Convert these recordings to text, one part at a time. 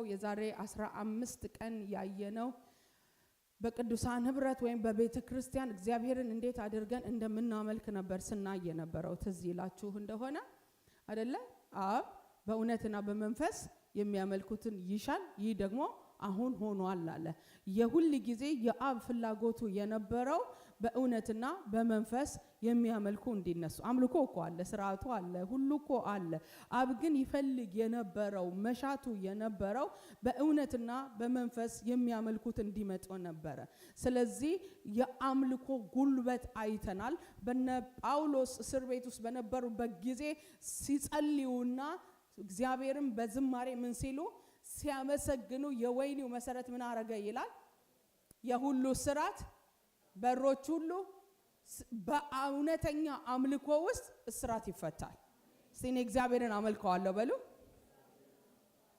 ባለፈው የዛሬ 15 ቀን ያየነው በቅዱሳን ህብረት ወይም በቤተ ክርስቲያን እግዚአብሔርን እንዴት አድርገን እንደምናመልክ ነበር ስናይ የነበረው። ትዝ ይላችሁ እንደሆነ አይደለ? አብ በእውነትና በመንፈስ የሚያመልኩትን ይሻል፣ ይህ ደግሞ አሁን ሆኗል አለ። የሁሉ ጊዜ የአብ ፍላጎቱ የነበረው በእውነትና በመንፈስ የሚያመልኩ እንዲነሱ። አምልኮ እኮ አለ፣ ስርዓቱ አለ፣ ሁሉ እኮ አለ። አብ ግን ይፈልግ የነበረው መሻቱ የነበረው በእውነትና በመንፈስ የሚያመልኩት እንዲመጡ ነበረ። ስለዚህ የአምልኮ ጉልበት አይተናል። በነ ጳውሎስ እስር ቤት ውስጥ በነበሩበት ጊዜ ሲጸልዩና እግዚአብሔርን በዝማሬ ምን ሲሉ ሲያመሰግኑ የወይኒው መሰረት ምን አረገ ይላል? የሁሉ ስራት በሮች ሁሉ በእውነተኛ አምልኮ ውስጥ እስራት ይፈታል። ሲኔ እግዚአብሔርን አመልከዋለሁ በሉ።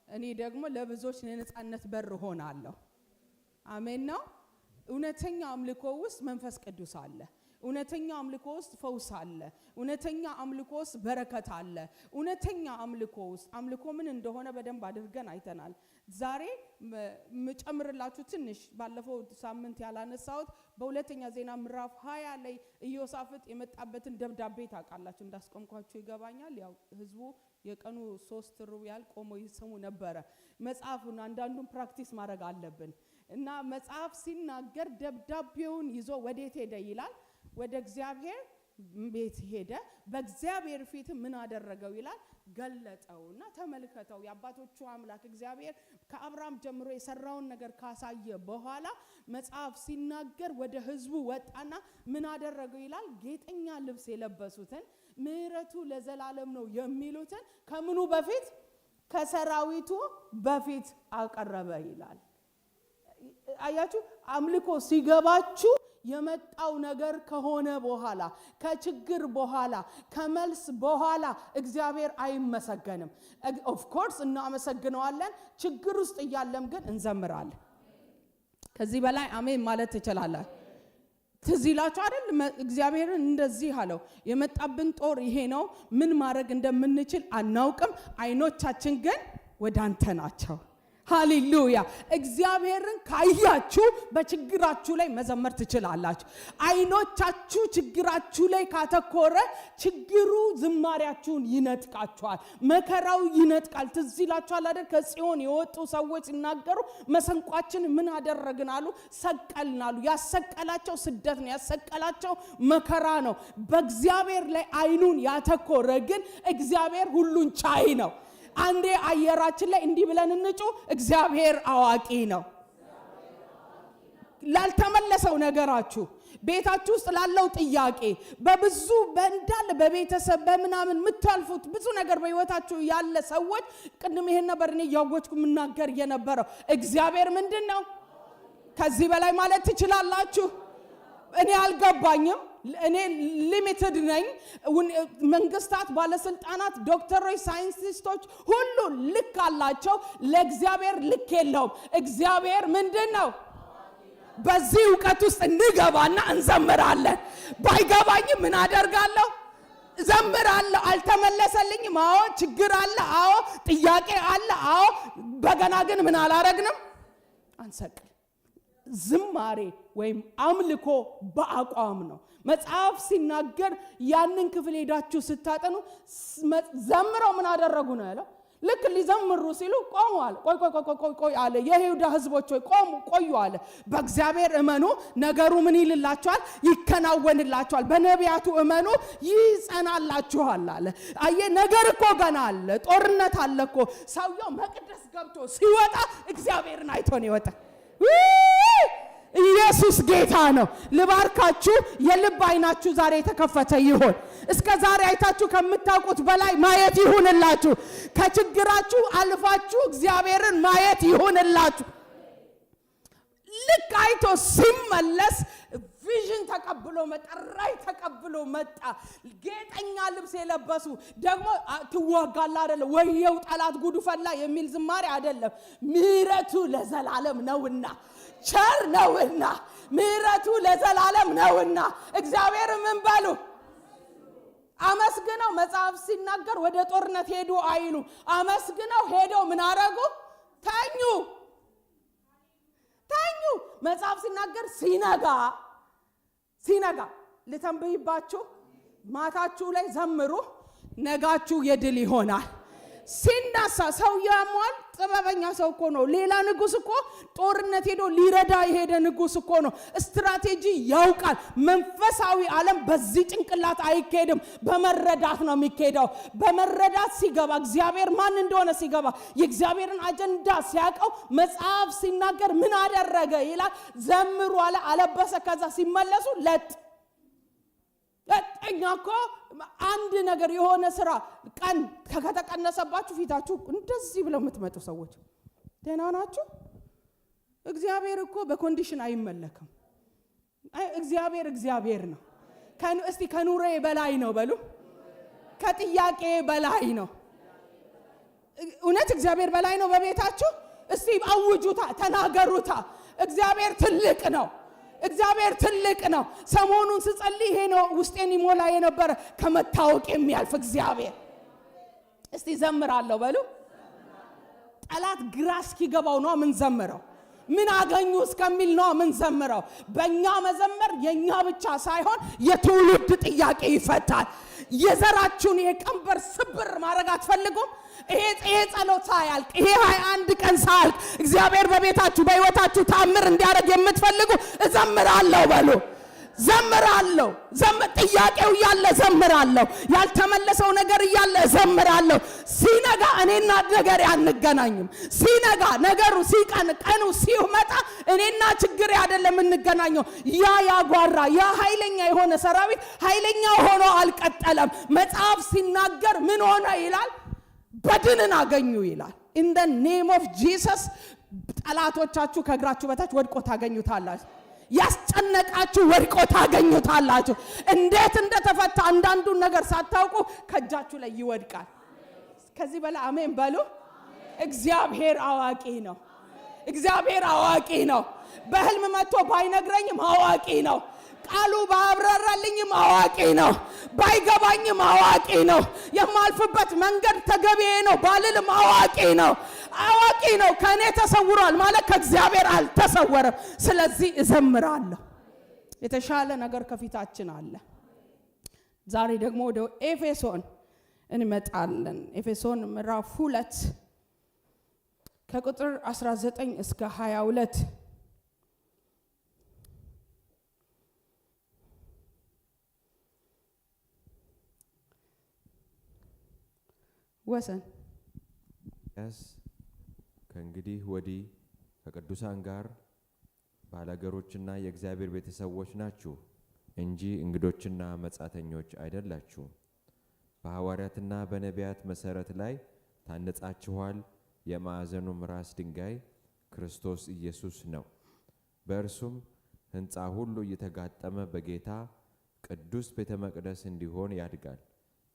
እኔ ደግሞ ለብዙዎች የነጻነት በር ሆናለሁ። አሜን ነው። እውነተኛ አምልኮ ውስጥ መንፈስ ቅዱስ አለ። እውነተኛ አምልኮ ውስጥ ፈውስ አለ። እውነተኛ አምልኮ ውስጥ በረከት አለ። እውነተኛ አምልኮ ውስጥ አምልኮ ምን እንደሆነ በደንብ አድርገን አይተናል። ዛሬ መጨምርላችሁ ትንሽ ባለፈው ሳምንት ያላነሳሁት በሁለተኛ ዜና ምዕራፍ 20 ላይ ኢዮሳፍጥ የመጣበትን ደብዳቤ ታውቃላችሁ። እንዳስቆምኳችሁ ይገባኛል። ያው ህዝቡ የቀኑ 3 ሩብ ያህል ቆሞ ይሰሙ ነበረ። መጽሐፉን አንዳንዱን ፕራክቲስ ማድረግ አለብን እና መጽሐፍ ሲናገር ደብዳቤውን ይዞ ወዴት ሄደ ይላል? ወደ እግዚአብሔር ቤት ሄደ። በእግዚአብሔር ፊት ምን አደረገው ይላል? ገለጠውና ተመልከተው። የአባቶቹ አምላክ እግዚአብሔር ከአብርሃም ጀምሮ የሰራውን ነገር ካሳየ በኋላ መጽሐፍ ሲናገር ወደ ህዝቡ ወጣና ምን አደረገው ይላል? ጌጠኛ ልብስ የለበሱትን ምሕረቱ ለዘላለም ነው የሚሉትን ከምኑ በፊት? ከሰራዊቱ በፊት አቀረበ ይላል። አያችሁ፣ አምልኮ ሲገባችሁ የመጣው ነገር ከሆነ በኋላ ከችግር በኋላ ከመልስ በኋላ እግዚአብሔር አይመሰገንም። ኦፍ ኮርስ እናመሰግነዋለን። ችግር ውስጥ እያለም ግን እንዘምራለን። ከዚህ በላይ አሜን ማለት ትችላላችሁ። ትዝ ይላችሁ አይደል? እግዚአብሔርን እንደዚህ አለው፣ የመጣብን ጦር ይሄ ነው፣ ምን ማድረግ እንደምንችል አናውቅም፣ አይኖቻችን ግን ወደ አንተ ናቸው። ሃሌሉያ! እግዚአብሔርን ካያችሁ በችግራችሁ ላይ መዘመር ትችላላችሁ። አይኖቻችሁ ችግራችሁ ላይ ካተኮረ ችግሩ ዝማሪያችሁን ይነጥቃችኋል፣ መከራው ይነጥቃል። ትዝ ይላችኋል አይደል? ከጽዮን የወጡ ሰዎች ሲናገሩ መሰንቋችን ምን አደረግን አሉ? ሰቀልን አሉ። ያሰቀላቸው ስደት ነው፣ ያሰቀላቸው መከራ ነው። በእግዚአብሔር ላይ አይኑን ያተኮረ ግን እግዚአብሔር ሁሉን ቻይ ነው። አንዴ አየራችን ላይ እንዲህ ብለን እንጩ፣ እግዚአብሔር አዋቂ ነው። ላልተመለሰው ነገራችሁ፣ ቤታችሁ ውስጥ ላለው ጥያቄ፣ በብዙ በእንዳለ በቤተሰብ በመናምን የምታልፉት ብዙ ነገር በህይወታችሁ ያለ ሰዎች ቅድም ይሄን ነበር እኔ ያወጭኩ ምናገር የነበረው። እግዚአብሔር ምንድነው? ከዚህ በላይ ማለት ትችላላችሁ? እኔ አልገባኝም። እኔ ሊሚትድ ነኝ። መንግስታት፣ ባለስልጣናት፣ ዶክተሮች፣ ሳይንቲስቶች ሁሉ ልክ አላቸው። ለእግዚአብሔር ልክ የለውም። እግዚአብሔር ምንድነው? በዚህ ዕውቀት ውስጥ እንገባና እንዘምራለን። ባይገባኝም ምን አደርጋለሁ? ዘምራለሁ። አልተመለሰልኝም። አዎ ችግር አለ። አዎ ጥያቄ አለ። አዎ በገና ግን ምን አላረግንም? አንሰቅል። ዝማሬ ወይም አምልኮ በአቋም ነው። መጽሐፍ ሲናገር ያንን ክፍል ሄዳችሁ ስታጠኑ ዘምረው ምን አደረጉ ነው ያለው? ልክ ሊዘምሩ ሲሉ ቆሙ አለ። ቆይ አለ። የይሁዳ ህዝቦች ሆይ ቆዩ አለ። በእግዚአብሔር እመኑ፣ ነገሩ ምን ይልላችኋል? ይከናወንላችኋል። በነቢያቱ እመኑ፣ ይጸናላችኋል አለ። አየ ነገር እኮ ገና አለ። ጦርነት አለ እኮ። ሰውየው መቅደስ ገብቶ ሲወጣ እግዚአብሔርን አይቶ ነው የወጣ። ኢየሱስ ጌታ ነው። ልባርካችሁ። የልብ አይናችሁ ዛሬ የተከፈተ ይሁን። እስከ ዛሬ አይታችሁ ከምታውቁት በላይ ማየት ይሁንላችሁ። ከችግራችሁ አልፋችሁ እግዚአብሔርን ማየት ይሁንላችሁ። ልክ አይቶ ሲመለስ ቪዥን ተቀብሎ መጣ፣ ራይ ተቀብሎ መጣ። ጌጠኛ ልብስ የለበሱ ደግሞ ትወጋላ አይደለ? ወየው ጠላት ጉዱ ፈላ የሚል ዝማሬ አይደለም። ምሕረቱ ለዘላለም ነውና፣ ቸር ነውና፣ ምሕረቱ ለዘላለም ነውና እግዚአብሔር ምን በሉ አመስግነው። መጽሐፍ ሲናገር ወደ ጦርነት ሄዱ አይሉ፣ አመስግነው ሄደው ምን አረጉ? ተኙ። መጽሐፍ ሲናገር ሲነጋ ልተንብይባችሁ ማታችሁ ላይ ዘምሩ ነጋችሁ የድል ይሆናል። ሲነሳ ሰው ያሟል። ጥበበኛ ሰው እኮ ነው። ሌላ ንጉስ እኮ ጦርነት ሄዶ ሊረዳ የሄደ ንጉስ እኮ ነው። ስትራቴጂ ያውቃል። መንፈሳዊ ዓለም በዚህ ጭንቅላት አይካሄድም፣ በመረዳት ነው የሚካሄደው። በመረዳት ሲገባ እግዚአብሔር ማን እንደሆነ ሲገባ የእግዚአብሔርን አጀንዳ ሲያውቀው መጽሐፍ ሲናገር ምን አደረገ ይላል? ዘምሩ አለ፣ አለበሰ። ከዛ ሲመለሱ እኛ እኮ አንድ ነገር የሆነ ስራ ቀን ከተቀነሰባችሁ ፊታችሁ እንደዚህ ብለው የምትመጡ ሰዎች ደህና ናችሁ? እግዚአብሔር እኮ በኮንዲሽን አይመለክም። እግዚአብሔር ነው። እስቲ ከኑሬ በላይ ነው በሉ። ከጥያቄ በላይ ነው። እውነት እግዚአብሔር በላይ ነው በቤታችሁ? እስቲ አውጁታ፣ ተናገሩታ። እግዚአብሔር ትልቅ ነው። እግዚአብሔር ትልቅ ነው። ሰሞኑን ስጸልይ ይሄ ነው ውስጤን ይሞላ የነበረ ከመታወቅ የሚያልፍ እግዚአብሔር። እስቲ ዘምራለሁ በሉ። ጠላት ግራ እስኪገባው ነው ምን ዘምረው፣ ምን አገኙ እስከሚል ነው ምን ዘምረው። በእኛ መዘመር የኛ ብቻ ሳይሆን የትውልድ ጥያቄ ይፈታል። የዘራችሁን የቀንበር ስብር ማድረግ አትፈልጉም? ይሄ ጸሎት ሳያልቅ ይሄ 21 ቀን ሳያልቅ እግዚአብሔር በቤታችሁ በህይወታችሁ ታምር እንዲያደርግ የምትፈልጉ እዘምራለሁ በሉ። ዘምራለሁ። ጥያቄው ያለ ዘምራለሁ። ያልተመለሰው ነገር ያለ ዘምራለሁ። ሲነጋ እኔና ነገር አንገናኝም። ሲነጋ ነገሩ ቀኑ ሲመጣ እኔና ችግር አይደለም እንገናኘው። ያጓራ ያ ኃይለኛ የሆነ ሰራዊት ኃይለኛ ሆኖ አልቀጠለም። መጽሐፍ ሲናገር ምን ሆነ ይላል? በድንን አገኙ ይላል። in the name of Jesus ጠላቶቻችሁ ከእግራችሁ በታች ወድቆ ታገኙታላችሁ። ያስጨነቃችሁ ወድቆ ታገኙታላችሁ። እንዴት እንደተፈታ አንዳንዱን ነገር ሳታውቁ ከእጃችሁ ላይ ይወድቃል። ከዚህ በላይ አሜን በሉ። እግዚአብሔር አዋቂ ነው። እግዚአብሔር አዋቂ ነው። በህልም መጥቶ ባይነግረኝም አዋቂ ነው። ቃሉ ባብራራልኝም አዋቂ ነው። ባይገባኝም አዋቂ ነው። የማልፍበት መንገድ ተገቢ ነው ባልልም አዋቂ ነው። አዋቂ ነው። ከኔ ተሰውሯል ማለት ከእግዚአብሔር አልተሰወረም። ስለዚህ እዘምራለሁ። የተሻለ ነገር ከፊታችን አለ። ዛሬ ደግሞ ወደ ኤፌሶን እንመጣለን። ኤፌሶን ምዕራፍ 2 ከቁጥር 19 እስከ 22 ወሰን ከእንግዲህ ወዲህ ከቅዱሳን ጋር ባላገሮችና የእግዚአብሔር ቤተሰቦች ናችሁ እንጂ እንግዶችና መጻተኞች አይደላችሁም። በሐዋርያትና በነቢያት መሰረት ላይ ታነጻችኋል። የማዕዘኑም ራስ ድንጋይ ክርስቶስ ኢየሱስ ነው። በእርሱም ሕንፃ ሁሉ እየተጋጠመ በጌታ ቅዱስ ቤተ መቅደስ እንዲሆን ያድጋል።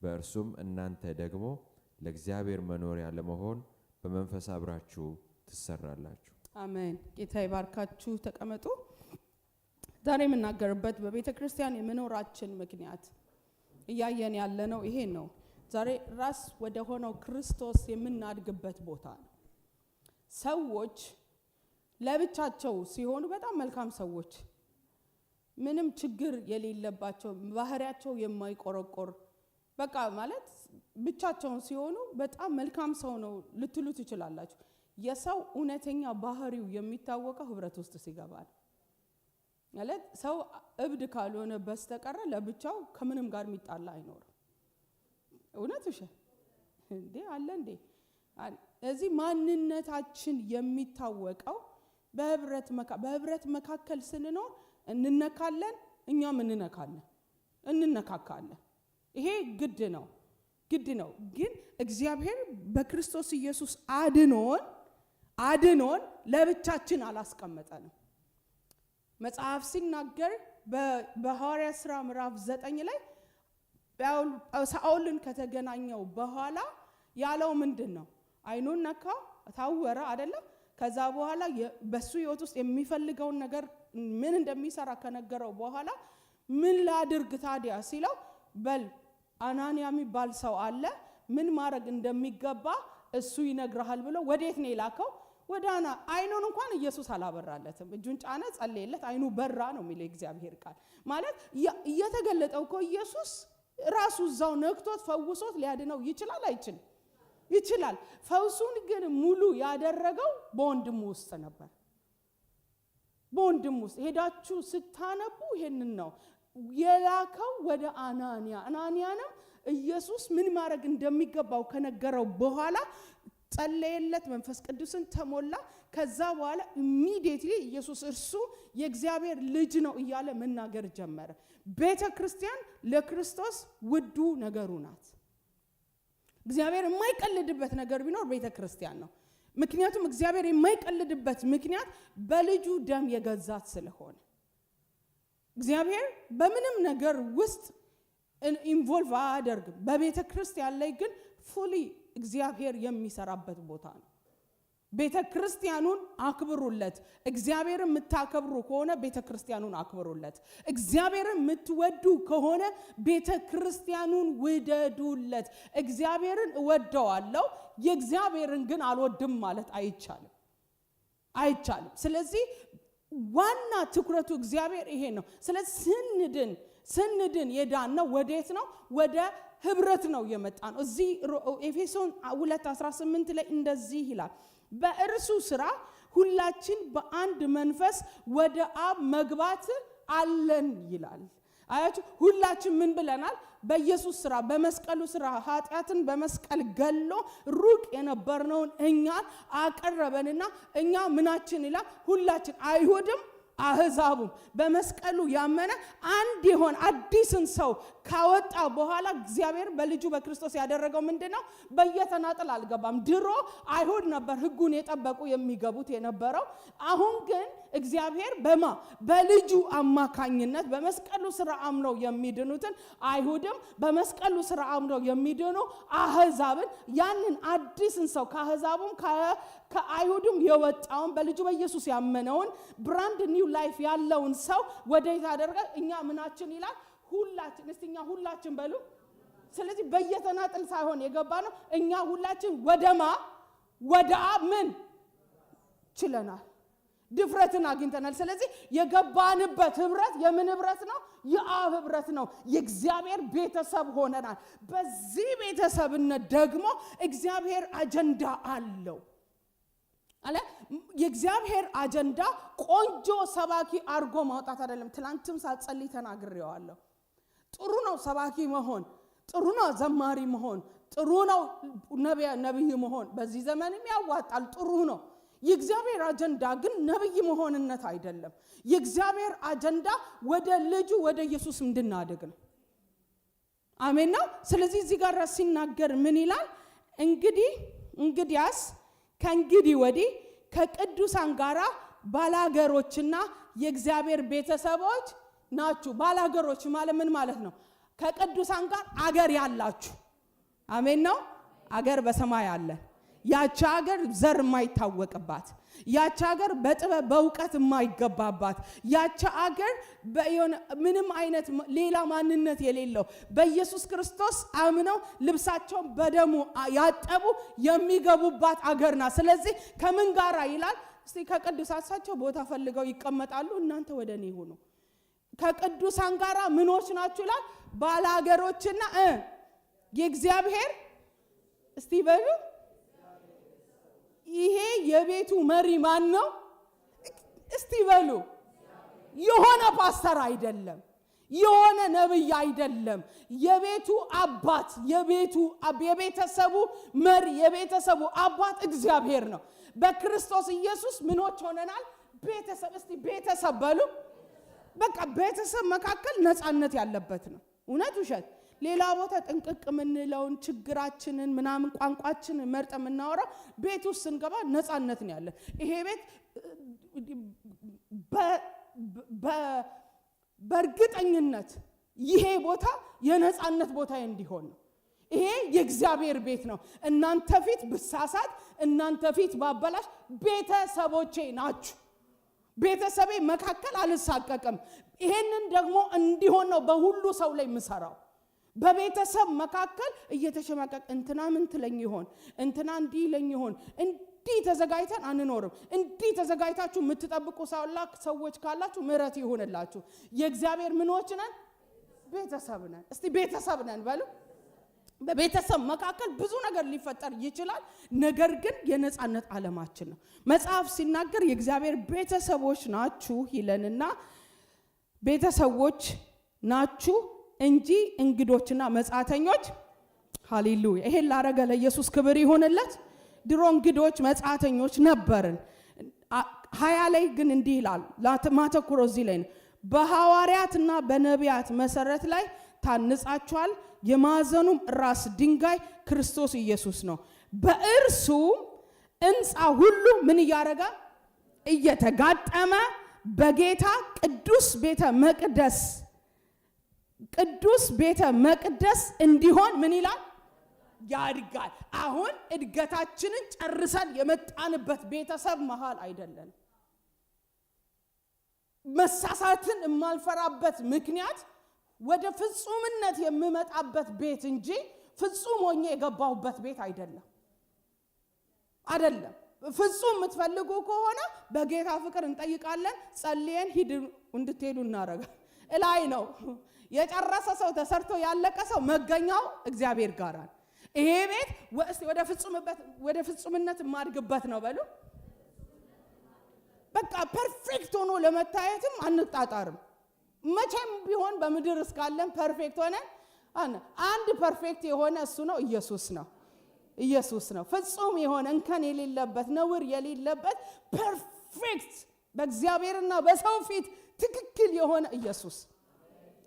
በእርሱም እናንተ ደግሞ ለእግዚአብሔር መኖሪያ ለመሆን በመንፈስ አብራችሁ ትሰራላችሁ። አሜን። ጌታ ይባርካችሁ። ተቀመጡ። ዛሬ የምናገርበት በቤተ ክርስቲያን የመኖራችን ምክንያት እያየን ያለነው ይሄ ነው። ዛሬ ራስ ወደ ሆነው ክርስቶስ የምናድግበት ቦታ ነው። ሰዎች ለብቻቸው ሲሆኑ በጣም መልካም ሰዎች፣ ምንም ችግር የሌለባቸው፣ ባህሪያቸው የማይቆረቆር በቃ ማለት ብቻቸውን ሲሆኑ በጣም መልካም ሰው ነው ልትሉ ትችላላችሁ። የሰው እውነተኛ ባህሪው የሚታወቀው ህብረት ውስጥ ሲገባ ነው። ማለት ሰው እብድ ካልሆነ በስተቀር ለብቻው ከምንም ጋር የሚጣላ አይኖርም። እውነት እሺ እንዴ አለ እንዴ? እዚህ ማንነታችን የሚታወቀው በህብረት መካከል ስንኖር እንነካለን፣ እኛም እንነካካለን። ይሄ ግድ ነው። ግን እግዚአብሔር በክርስቶስ ኢየሱስ አድኖን ለብቻችን አላስቀመጠንም። መጽሐፍ ሲናገር በሐዋርያት ሥራ ምዕራፍ 9 ላይ ሳኦልን ከተገናኘው በኋላ ያለው ምንድነው? አይኑን ነካ፣ ታወረ አይደለ? ከዛ በኋላ በሱ ህይወት ውስጥ የሚፈልገውን ነገር ምን እንደሚሰራ ከነገረው በኋላ ምን ላድርግ ታዲያ ሲለው በል አናንያ የሚባል ሰው አለ፣ ምን ማድረግ እንደሚገባ እሱ ይነግርሃል ብሎ ወዴት ነው የላከው? ወዳና አይኑን እንኳን ኢየሱስ አላበራለትም። እጁን ጫነ፣ ጸለየለት፣ አይኑ በራ ነው የሚለው እግዚአብሔር ቃል። ማለት እየተገለጠው እኮ ኢየሱስ ራሱ እዛው ነክቶት ፈውሶት ሊያድነው ይችላል አይችልም? ይችላል። ፈውሱን ግን ሙሉ ያደረገው በወንድሙ ውስጥ ነበር። በወንድሙ ውስጥ ሄዳችሁ ስታነቡ ይሄንን ነው የላከው ወደ አናንያ። አናንያንም ኢየሱስ ምን ማድረግ እንደሚገባው ከነገረው በኋላ ጸለየለት፣ መንፈስ ቅዱስን ተሞላ። ከዛ በኋላ ኢሚዲየትሊ ኢየሱስ እርሱ የእግዚአብሔር ልጅ ነው እያለ መናገር ጀመረ። ቤተ ክርስቲያን ለክርስቶስ ውዱ ነገሩ ናት። እግዚአብሔር የማይቀልድበት ነገር ቢኖር ቤተ ክርስቲያን ነው። ምክንያቱም እግዚአብሔር የማይቀልድበት ምክንያት በልጁ ደም የገዛት ስለሆነ እግዚአብሔር በምንም ነገር ውስጥ ኢንቮልቭ አያደርግም። በቤተ ክርስቲያን ላይ ግን ፉሊ እግዚአብሔር የሚሰራበት ቦታ ነው። ቤተ ክርስቲያኑን አክብሩለት። እግዚአብሔርን የምታከብሩ ከሆነ ቤተ ክርስቲያኑን አክብሩለት። እግዚአብሔርን የምትወዱ ከሆነ ቤተ ክርስቲያኑን ውደዱለት። እግዚአብሔርን እወደዋለሁ የእግዚአብሔርን ግን አልወድም ማለት አይቻልም። ስለዚህ ዋና ትኩረቱ እግዚአብሔር ይሄ ነው። ስለዚህ ስንድን የዳነው ወዴት ነው? ወደ ህብረት ነው የመጣ ነው። እዚህ ኤፌሶን 2:18 ላይ እንደዚህ ይላል፣ በእርሱ ስራ ሁላችን በአንድ መንፈስ ወደ አብ መግባት አለን ይላል። አያችሁ፣ ሁላችን ምን ብለናል? በኢየሱስ ስራ፣ በመስቀሉ ስራ ኃጢአትን በመስቀል ገሎ ሩቅ የነበርነውን እኛን አቀረበንና እኛ ምናችን ይላል? ሁላችን አይሁድም አህዛቡም በመስቀሉ ያመነ አንድ ይሆን አዲስን ሰው ካወጣ በኋላ እግዚአብሔር በልጁ በክርስቶስ ያደረገው ምንድነው? በየተናጠል አልገባም። ድሮ አይሁድ ነበር ህጉን የጠበቁ የሚገቡት የነበረው። አሁን ግን እግዚአብሔር በልጁ አማካኝነት በመስቀሉ ስራ አምነው የሚድኑትን አይሁድም በመስቀሉ ስራ አምነው የሚድኑ አህዛብን ያንን አዲስን ሰው ከአህዛቡም ከአይሁድም የወጣውን በልጁ በኢየሱስ ያመነውን ብራንድ ኒው ላይፍ ያለውን ሰው ወዴት አደረገ? እኛ ምናችን ይላል? ሁላችን። እስቲ እኛ ሁላችን በሉ። ስለዚህ በየተናጠል ሳይሆን የገባ ነው። እኛ ሁላችን ወደ አብ ምን ችለናል? ድፍረትን አግኝተናል። ስለዚህ የገባንበት ህብረት የምን ህብረት ነው? የአብ ህብረት ነው። የእግዚአብሔር ቤተሰብ ሆነናል። በዚህ ቤተሰብነት ደግሞ እግዚአብሔር አጀንዳ አለው አለ። የእግዚአብሔር አጀንዳ ቆንጆ ሰባኪ አርጎ ማውጣት አይደለም። ትላንትም ሳጸልይ ተናግሬዋለሁ። ጥሩ ነው ሰባኪ መሆን፣ ጥሩ ነው ዘማሪ መሆን፣ ጥሩ ነው ነብይ መሆን። በዚህ ዘመንም ያዋጣል፣ ጥሩ ነው። የእግዚአብሔር አጀንዳ ግን ነብይ መሆንነት አይደለም። የእግዚአብሔር አጀንዳ ወደ ልጁ ወደ ኢየሱስ እንድናድግ ነው። አሜን ነው። ስለዚህ እዚህ ጋር ሲናገር ምን ይላል? እንግዲያስ ከእንግዲህ ወዲህ ከቅዱሳን ጋራ ባላገሮችና የእግዚአብሔር ቤተሰቦች ናችሁ። ባላገሮች ማለት ምን ማለት ነው? ከቅዱሳን ጋር አገር ያላችሁ። አሜን ነው። አገር በሰማይ አለ። ያቺ አገር ዘር የማይታወቅባት፣ ያቺ አገር በጥበብ በእውቀት የማይገባባት፣ ያቺ አገር ምንም አይነት ሌላ ማንነት የሌለው በኢየሱስ ክርስቶስ አምነው ልብሳቸውን በደሙ ያጠቡ የሚገቡባት አገር ናት። ስለዚህ ከምን ጋራ ይላል? እስቲ ከቅዱሳቸው ቦታ ፈልገው ይቀመጣሉ። እናንተ ወደ እኔ ሁኑ። ከቅዱሳን ጋራ ምኖች ናችሁ ይላል? ባላገሮችና የእግዚአብሔር እስቲ በሉ። ይሄ የቤቱ መሪ ማን ነው? እስቲ በሉ። የሆነ ፓስተር አይደለም፣ የሆነ ነብይ አይደለም። የቤቱ አባት፣ የቤተሰቡ መሪ፣ የቤተሰቡ አባት እግዚአብሔር ነው። በክርስቶስ ኢየሱስ ምኖች ሆነናል? ቤተሰብ። እስቲ ቤተሰብ በሉ። በቃ ቤተሰብ መካከል ነፃነት ያለበት ነው። እውነት ውሸት? ሌላ ቦታ ጥንቅቅ ምንለውን ችግራችንን ምናምን ቋንቋችንን መርጠ የምናወራው ቤት ውስጥ ስንገባ ነፃነት ነው ያለ። ይሄ ቤት በእርግጠኝነት ይሄ ቦታ የነፃነት ቦታ እንዲሆን ነው። ይሄ የእግዚአብሔር ቤት ነው። እናንተ ፊት ብሳሳት፣ እናንተ ፊት ባበላሽ ቤተሰቦቼ ናችሁ። ቤተሰቤ መካከል አልሳቀቅም። ይሄንን ደግሞ እንዲሆን ነው በሁሉ ሰው ላይ ምሰራው። በቤተሰብ መካከል እየተሸማቀቅ እንትና ምን ትለኝ ይሆን፣ እንትና እንዲህ ይለኝ ይሆን፣ እንዲህ ተዘጋጅተን አንኖርም። እንዲህ ተዘጋጅታችሁ የምትጠብቁ ሰዎች ካላችሁ ምሕረት ይሁንላችሁ። የእግዚአብሔር ምኖች ነን? ቤተሰብ ነን። እስቲ ቤተሰብ ነን በሉ። በቤተሰብ መካከል ብዙ ነገር ሊፈጠር ይችላል። ነገር ግን የነጻነት ዓለማችን ነው። መጽሐፍ ሲናገር የእግዚአብሔር ቤተሰቦች ናችሁ ይለንና ቤተሰቦች ናችሁ እንጂ እንግዶችና መጻተኞች። ሃሌሉያ! ይሄን ላረገ ለኢየሱስ ክብር ይሁንለት። ድሮ እንግዶች መጻተኞች ነበርን። 20 ላይ ግን እንዲህ ይላል። ማተኩሮ እዚህ ላይ ነው። በሐዋርያትና በነቢያት መሰረት ላይ ታንጻችኋል። የማዕዘኑም ራስ ድንጋይ ክርስቶስ ኢየሱስ ነው። በእርሱ ሕንፃ ሁሉ ምን እያረጋ እየተጋጠመ በጌታ ቅዱስ ቤተ መቅደስ እንዲሆን ምን ይላል? ያድጋል። አሁን እድገታችንን ጨርሰን የመጣንበት ቤተሰብ መሃል አይደለም። መሳሳትን የማልፈራበት ምክንያት ወደ ፍጹምነት የምመጣበት ቤት እንጂ ፍጹም ሆኜ የገባሁበት ቤት አይደለም። ፍጹም የምትፈልጉ ከሆነ በጌታ ፍቅር እንጠይቃለን፣ ጸልየን ሂድ እንድትሄዱ እናረጋለን። እላይ ነው የጨረሰ ሰው ተሰርቶ ያለቀ ሰው መገኛው እግዚአብሔር ጋር ነው። ይሄ ቤት ወደ ፍጹምነት ማድግበት ነው በሉ። በቃ ፐርፌክት ሆኖ ለመታየትም አንጣጣርም። መቼም ቢሆን በምድር እስካለን ፐርፌክት ሆነን አንድ ፐርፌክት የሆነ እሱ ነው፣ ኢየሱስ ነው። ፍጹም የሆነ እንከን የሌለበት ነውር የሌለበት ፐርፌክት በእግዚአብሔርና በሰው ፊት ትክክል የሆነ ኢየሱስ።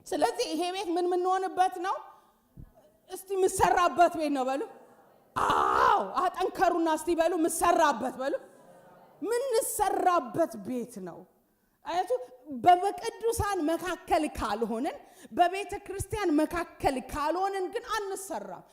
ስለዚህ ይሄ ቤት ምን የምንሆንበት ነው? እስቲ ምሰራበት ቤት ነው በሉ። አዎ አጠንከሩና እስቲ በሉ ምሰራበት በሉ። ምንሰራበት ቤት ነው። አያቱ በቅዱሳን መካከል ካልሆነን፣ በቤተ ክርስቲያን መካከል ካልሆነን ግን አንሰራም።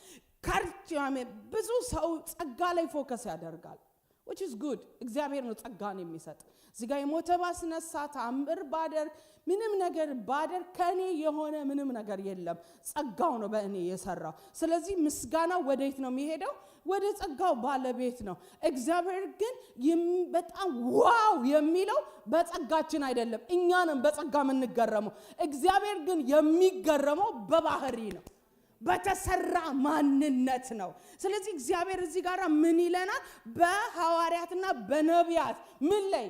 ብዙ ሰው ጸጋ ላይ ፎከስ ያደርጋል which is good። እግዚአብሔር ነው ጸጋን የሚሰጥ። እዚህ ጋር የሞተ ባስነሳ ታምር ባደር ምንም ነገር ባደር ከኔ የሆነ ምንም ነገር የለም፣ ጸጋው ነው በእኔ የሰራው። ስለዚህ ምስጋናው ወዴት ነው የሚሄደው? ወደ ጸጋው ባለቤት ነው። እግዚአብሔር ግን በጣም ዋው የሚለው በጸጋችን አይደለም፣ እኛንም በጸጋ የምንገረመው። እግዚአብሔር ግን የሚገረመው በባህሪ ነው፣ በተሰራ ማንነት ነው። ስለዚህ እግዚአብሔር እዚህ ጋር ምን ይለናል? በሐዋርያትና በነቢያት ምን ላይ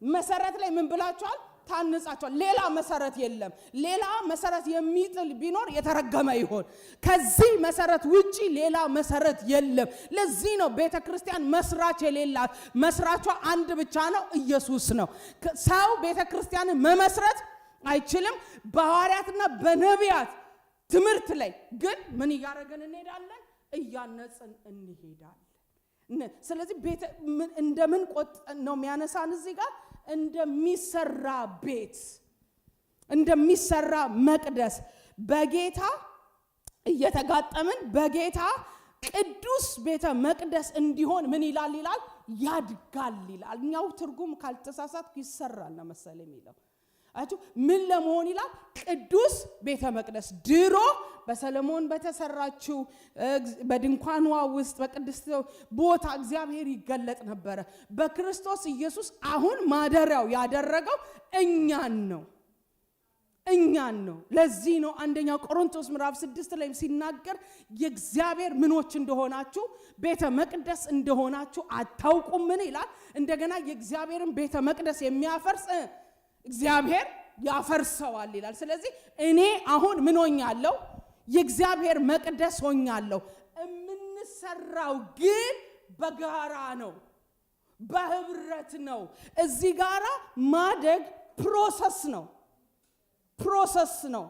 መሰረት ላይ ምን ብላችኋል? ታንጻችኋል። ሌላ መሰረት የለም። ሌላ መሰረት የሚጥል ቢኖር የተረገመ ይሆን። ከዚህ መሰረት ውጪ ሌላ መሰረት የለም። ለዚህ ነው ቤተክርስቲያን መስራች የሌላት። መስራቿ አንድ ብቻ ነው፣ ኢየሱስ ነው። ሰው ቤተክርስቲያንን መመስረት አይችልም። በሐዋርያትና በነቢያት ትምህርት ላይ ግን ምን እያደረገን እንሄዳለን? እያነጽን እንሄዳለን። ስለዚህ እንደምን ነው የሚያነሳን እዚህ ጋር? እንደሚሰራ ቤት፣ እንደሚሰራ መቅደስ በጌታ እየተጋጠምን በጌታ ቅዱስ ቤተ መቅደስ እንዲሆን ምን ይላል? ያድጋል ይላል። እኛው ትርጉም ካልተሳሳትኩ ይሰራል ነው መሰለኝ የሚለው። አችሁ ምን ለመሆን ይላል? ቅዱስ ቤተ መቅደስ። ድሮ በሰለሞን በተሰራችው በድንኳኗ ውስጥ በቅድስት ቦታ እግዚአብሔር ይገለጥ ነበረ። በክርስቶስ ኢየሱስ አሁን ማደሪያው ያደረገው እኛን ነው። ለዚህ ነው አንደኛ ቆሮንቶስ ምዕራፍ 6 ላይ ሲናገር የእግዚአብሔር ምኖች እንደሆናችሁ ቤተ መቅደስ እንደሆናችሁ አታውቁም ምን ይላል? እንደገና የእግዚአብሔርን ቤተ መቅደስ የሚያፈርስ እግዚአብሔር ያፈርሰዋል ይላል። ስለዚህ እኔ አሁን ምን ሆኛለሁ? የእግዚአብሔር መቅደስ ሆኛለሁ። የምንሰራው ግን በጋራ ነው፣ በህብረት ነው። እዚህ ጋራ ማደግ ፕሮሰስ ነው።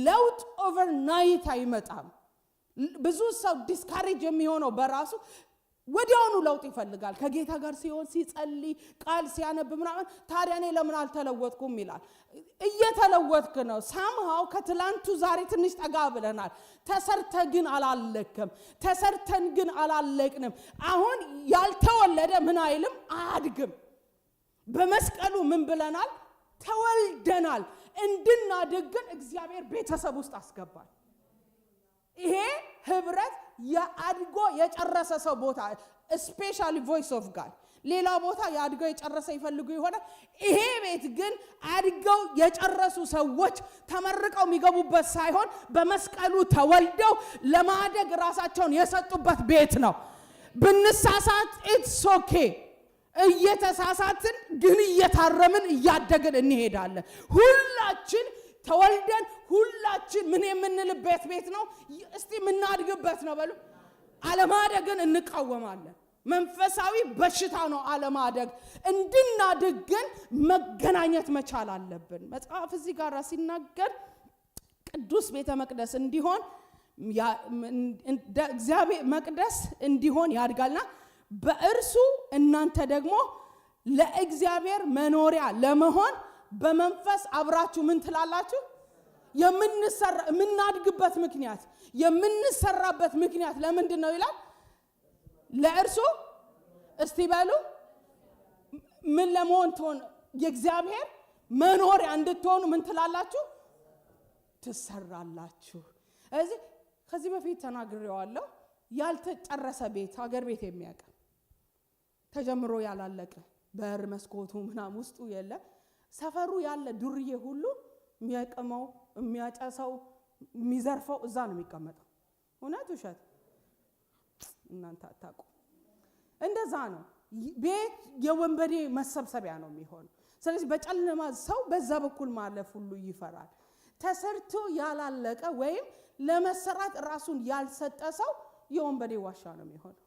ለውጥ ኦቨርናይት አይመጣም። ብዙ ሰው ዲስካሬጅ የሚሆነው በራሱ ወዲያውኑ ለውጥ ይፈልጋል። ከጌታ ጋር ሲሆን ሲጸልይ ቃል ሲያነብ ምናምን ታዲያ እኔ ለምን አልተለወጥኩም ይላል። እየተለወጥክ ነው። ሳምሃው ከትላንቱ ዛሬ ትንሽ ጠጋ ብለናል። ተሰርተን ግን አላለቅንም። አሁን ያልተወለደ ምን አይልም አያድግም። በመስቀሉ ምን ብለናል? ተወልደናል። እንድናድግ ግን እግዚአብሔር ቤተሰብ ውስጥ አስገባል። ይሄ ህብረት የአድጎ የጨረሰ ሰው ቦታ ስፔሻሊ ቮይስ ኦፍ ጋድ። ሌላ ቦታ ያድገው የጨረሰ ይፈልጉ ይሆናል። ይሄ ቤት ግን አድገው የጨረሱ ሰዎች ተመርቀው የሚገቡበት ሳይሆን በመስቀሉ ተወልደው ለማደግ ራሳቸውን የሰጡበት ቤት ነው። ብንሳሳት ኢትስ ኦኬ፣ እየተሳሳትን ግን እየታረምን እያደግን እንሄዳለን። ሁላችን ተወልደን ሁላችን ምን የምንልበት ቤት ነው። እስቲ የምናድግበት ነው በሉ። አለማደግን እንቃወማለን። መንፈሳዊ በሽታ ነው አለማደግ። እንድናድግ ግን መገናኘት መቻል አለብን። መጽሐፍ እዚህ ጋር ሲናገር ቅዱስ ቤተ መቅደስ እንዲሆን እግዚአብሔር መቅደስ እንዲሆን ያድጋልና በእርሱ እናንተ ደግሞ ለእግዚአብሔር መኖሪያ ለመሆን በመንፈስ አብራችሁ ምን ትላላችሁ? የምናድግበት ምክንያት የምንሰራበት ምክንያት ለምንድን ነው ይላል? ለእርሱ እስቲ በሉ ምን ለመሆን ትሆን? የእግዚአብሔር መኖሪያ እንድትሆኑ ምን ትላላችሁ? ትሰራላችሁ። እዚህ ከዚህ በፊት ተናግሬዋለሁ። ያልተጨረሰ ቤት ሀገር ቤት የሚያውቅ ተጀምሮ ያላለቀ በር መስኮቱ ምናምን ውስጡ የለ ሰፈሩ ያለ ዱርዬ ሁሉ የሚያቀመው የሚያጨሰው የሚዘርፈው እዛ ነው የሚቀመጠው። እውነት ውሸት እናንተ አታውቁ። እንደዛ ነው። ቤት የወንበዴ መሰብሰቢያ ነው የሚሆነው። ስለዚህ በጨለማ ሰው በዛ በኩል ማለፍ ሁሉ ይፈራል። ተሰርቶ ያላለቀ ወይም ለመሰራት ራሱን ያልሰጠ ሰው የወንበዴ ዋሻ ነው የሚሆነው።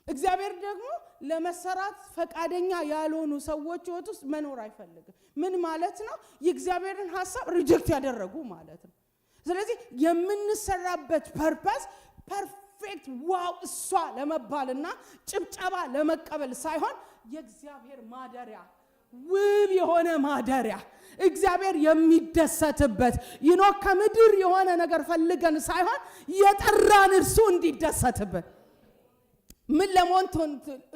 እግዚአብሔር ደግሞ ለመሰራት ፈቃደኛ ያልሆኑ ሰዎች ህይወት ውስጥ መኖር አይፈልግም። ምን ማለት ነው? የእግዚአብሔርን ሐሳብ ሪጀክት ያደረጉ ማለት ነው። ስለዚህ የምንሰራበት ፐርፐስ ፐርፌክት ዋው እሷ ለመባልና ጭብጨባ ለመቀበል ሳይሆን የእግዚአብሔር ማደሪያ ውብ የሆነ ማደሪያ እግዚአብሔር የሚደሰትበት ከምድር የሆነ ነገር ፈልገን ሳይሆን የጠራን እርሱ እንዲደሰትበት ምን ለመሆን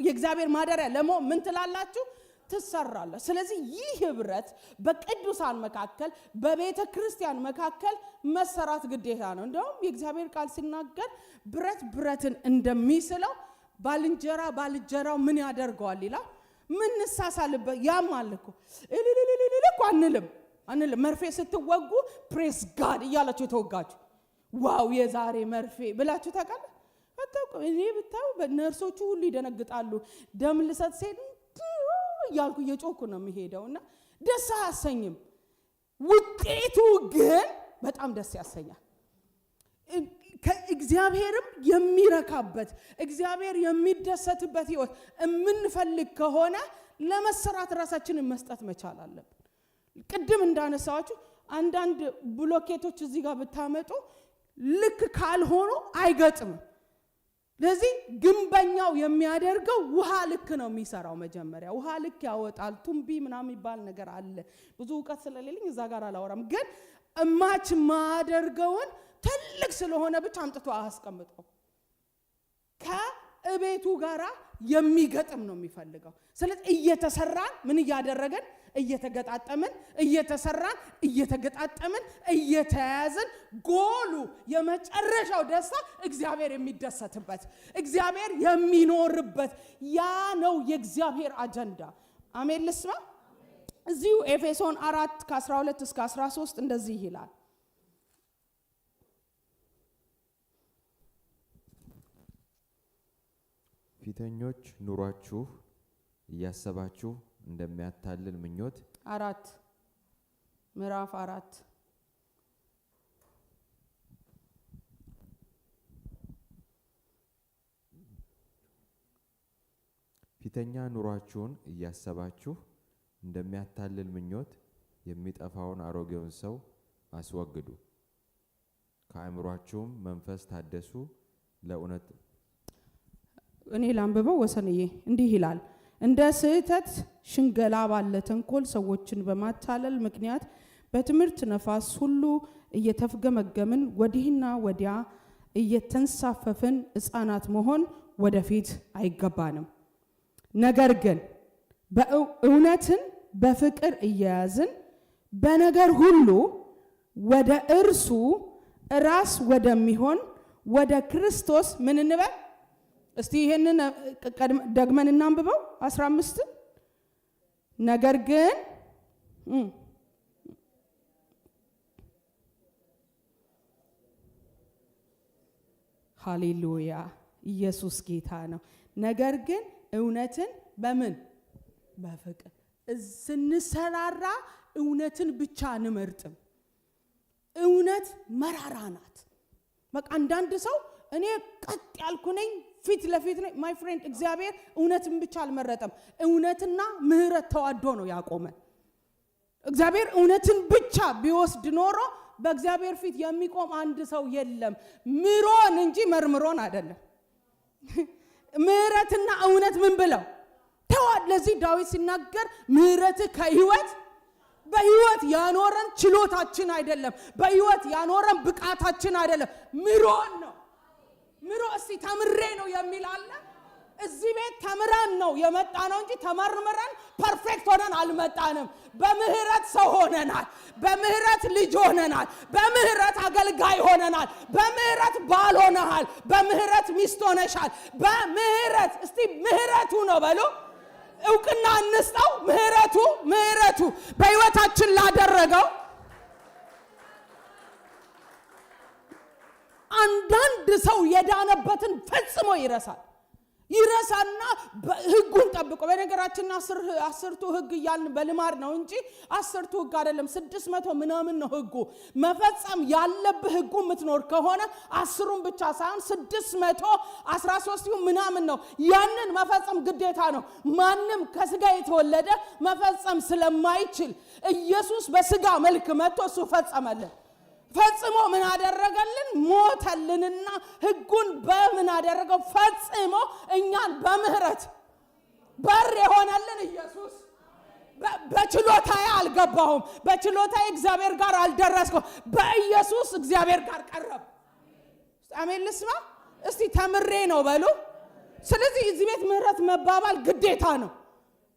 የእግዚአብሔር ማደሪያ ለመሆን ምን ትላላችሁ? ትሰራላችሁ። ስለዚህ ይህ ህብረት በቅዱሳን መካከል በቤተ ክርስቲያን መካከል መሰራት ግዴታ ነው። እንደውም የእግዚአብሔር ቃል ሲናገር ብረት ብረትን እንደሚስለው ባልንጀራ ባልንጀራው ምን ያደርገዋል ይላል። ምን እንሳሳልበት ያማልኩ እልልልልልልኩ አንልም። መርፌ ስትወጉ ፕሬስ ጋድ እያላችሁ ተወጋችሁ ዋው የዛሬ መርፌ ብላችሁ ታውቃላችሁ? እኔ ብታው በነርሶቹ ሁሉ ይደነግጣሉ። ደም ልሰጥ ሲሄድ ያልኩ እየጮኩ ነው የሚሄደውና ደስ አያሰኝም። ውጤቱ ግን በጣም ደስ ያሰኛል። ከእግዚአብሔርም የሚረካበት እግዚአብሔር የሚደሰትበት ህይወት የምንፈልግ ከሆነ ለመሰራት ራሳችንን መስጠት መቻል አለብን። ቅድም እንዳነሳችሁ አንዳንድ ብሎኬቶች እዚህ ጋር ብታመጡ ልክ ካልሆኑ አይገጥም። ለዚህ ግንበኛው የሚያደርገው ውሃ ልክ ነው የሚሰራው። መጀመሪያ ውሃ ልክ ያወጣል። ቱምቢ ምናምን ይባል ነገር አለ። ብዙ ዕውቀት ስለሌለኝ እዛ ጋር አላወራም። ግን እማች ማደርገውን ትልቅ ስለሆነ ብቻ አምጥቶ አያስቀምጠው። ከእቤቱ ጋራ የሚገጥም ነው የሚፈልገው። ስለዚህ እየተሰራን ምን እያደረገን እየተገጣጠምን እየተያያዝን ጎሉ የመጨረሻው ደስታ እግዚአብሔር የሚደሰትበት እግዚአብሔር የሚኖርበት ያ ነው የእግዚአብሔር አጀንዳ። አሜን ልስማ። እዚሁ ኤፌሶን 4 ከ12 እስከ 13 እንደዚህ ይላል። ፊተኞች ኑሯችሁ እያሰባችሁ እንደሚያታልል ምኞት ምዕራፍ 4 ፊተኛ ኑሯችሁን እያሰባችሁ እንደሚያታልል ምኞት የሚጠፋውን አሮጌውን ሰው አስወግዱ፣ ከአእምሯችሁም መንፈስ ታደሱ ለእውነት። እኔ ላንብበው ወሰንዬ እንዲህ ይላል። እንደ ስህተት ሽንገላ ባለ ተንኮል ሰዎችን በማታለል ምክንያት በትምህርት ነፋስ ሁሉ እየተፍገመገምን ወዲህና ወዲያ እየተንሳፈፍን ሕፃናት መሆን ወደፊት አይገባንም። ነገር ግን እውነትን በፍቅር እየያዝን በነገር ሁሉ ወደ እርሱ ራስ ወደሚሆን ወደ ክርስቶስ ምን እንበል? እስቲ ይሄንን ደግመን እናንብበው 15 ነገር ግን ሃሌሉያ ኢየሱስ ጌታ ነው። ነገር ግን እውነትን በምን በፍቅር ስንሰራራ እውነትን ብቻ አንመርጥም። እውነት መራራ ናት። በቃ አንዳንድ ሰው እኔ ቀጥ ያልኩ ነኝ ፊት ለፊት ነኝ። ማይ ፍሬንድ እግዚአብሔር እውነትን ብቻ አልመረጠም። እውነትና ምህረት ተዋዶ ነው ያቆመን። እግዚአብሔር እውነትን ብቻ ቢወስድ ኖሮ በእግዚአብሔር ፊት የሚቆም አንድ ሰው የለም። ምሮን እንጂ መርምሮን አይደለም። ምህረትና እውነት ምን ብለው ተዋድ። ለዚህ ዳዊት ሲናገር ምህረት ከህይወት በህይወት ያኖረን ችሎታችን አይደለም፣ በህይወት ያኖረን ብቃታችን አይደለም፣ ምሮን ነው። ምሮ እስቲ ተምሬ ነው የሚል አለ። እዚህ ቤት ተምረን ነው የመጣ ነው እንጂ ተመርምረን ፐርፌክት ሆነን አልመጣንም። በምህረት ሰው ሆነናል፣ በምህረት ልጅ ሆነናል፣ በምህረት አገልጋይ ሆነናል፣ በምህረት ባል ሆነሃል፣ በምህረት ሚስት ሆነሻል። በምህረት እስቲ ምህረቱ ነው በሉ። እውቅና እንስጠው። ምህረቱ በህይወታችን ላደረገው አንዳንድ ሰው የዳነበትን ፈጽሞ ይረሳና ህጉን ጠብቆ በነገራችን 10ቱ ህግ እያልን በልማድ ነው እንጂ 10ቱ ህግ አይደለም 600 ምናምን ነው ህጉ። መፈጸም ያለብህ ህጉ የምትኖር ከሆነ 10ሩን ብቻ ሳይሆን 613 ምናምን ነው። ያንን መፈጸም ግዴታ ነው። ማንም ከስጋ የተወለደ መፈጸም ስለማይችል ኢየሱስ በስጋ መልክ መጥቶ እሱ ፈጸመልን። ፈጽሞ ምን አደረገልን? ሞተልንና ህጉን በምን አደረገው? ፈጽሞ እኛን በምህረት በር የሆነልን ኢየሱስ። በችሎታዬ አልገባሁም፣ በችሎታዬ እግዚአብሔር ጋር አልደረስኩም፣ በኢየሱስ እግዚአብሔር ጋር ቀረብ። አሜን ልስማ እስቲ ተምሬ ነው በሉ። ስለዚህ እዚህ ቤት ምህረት መባባል ግዴታ ነው።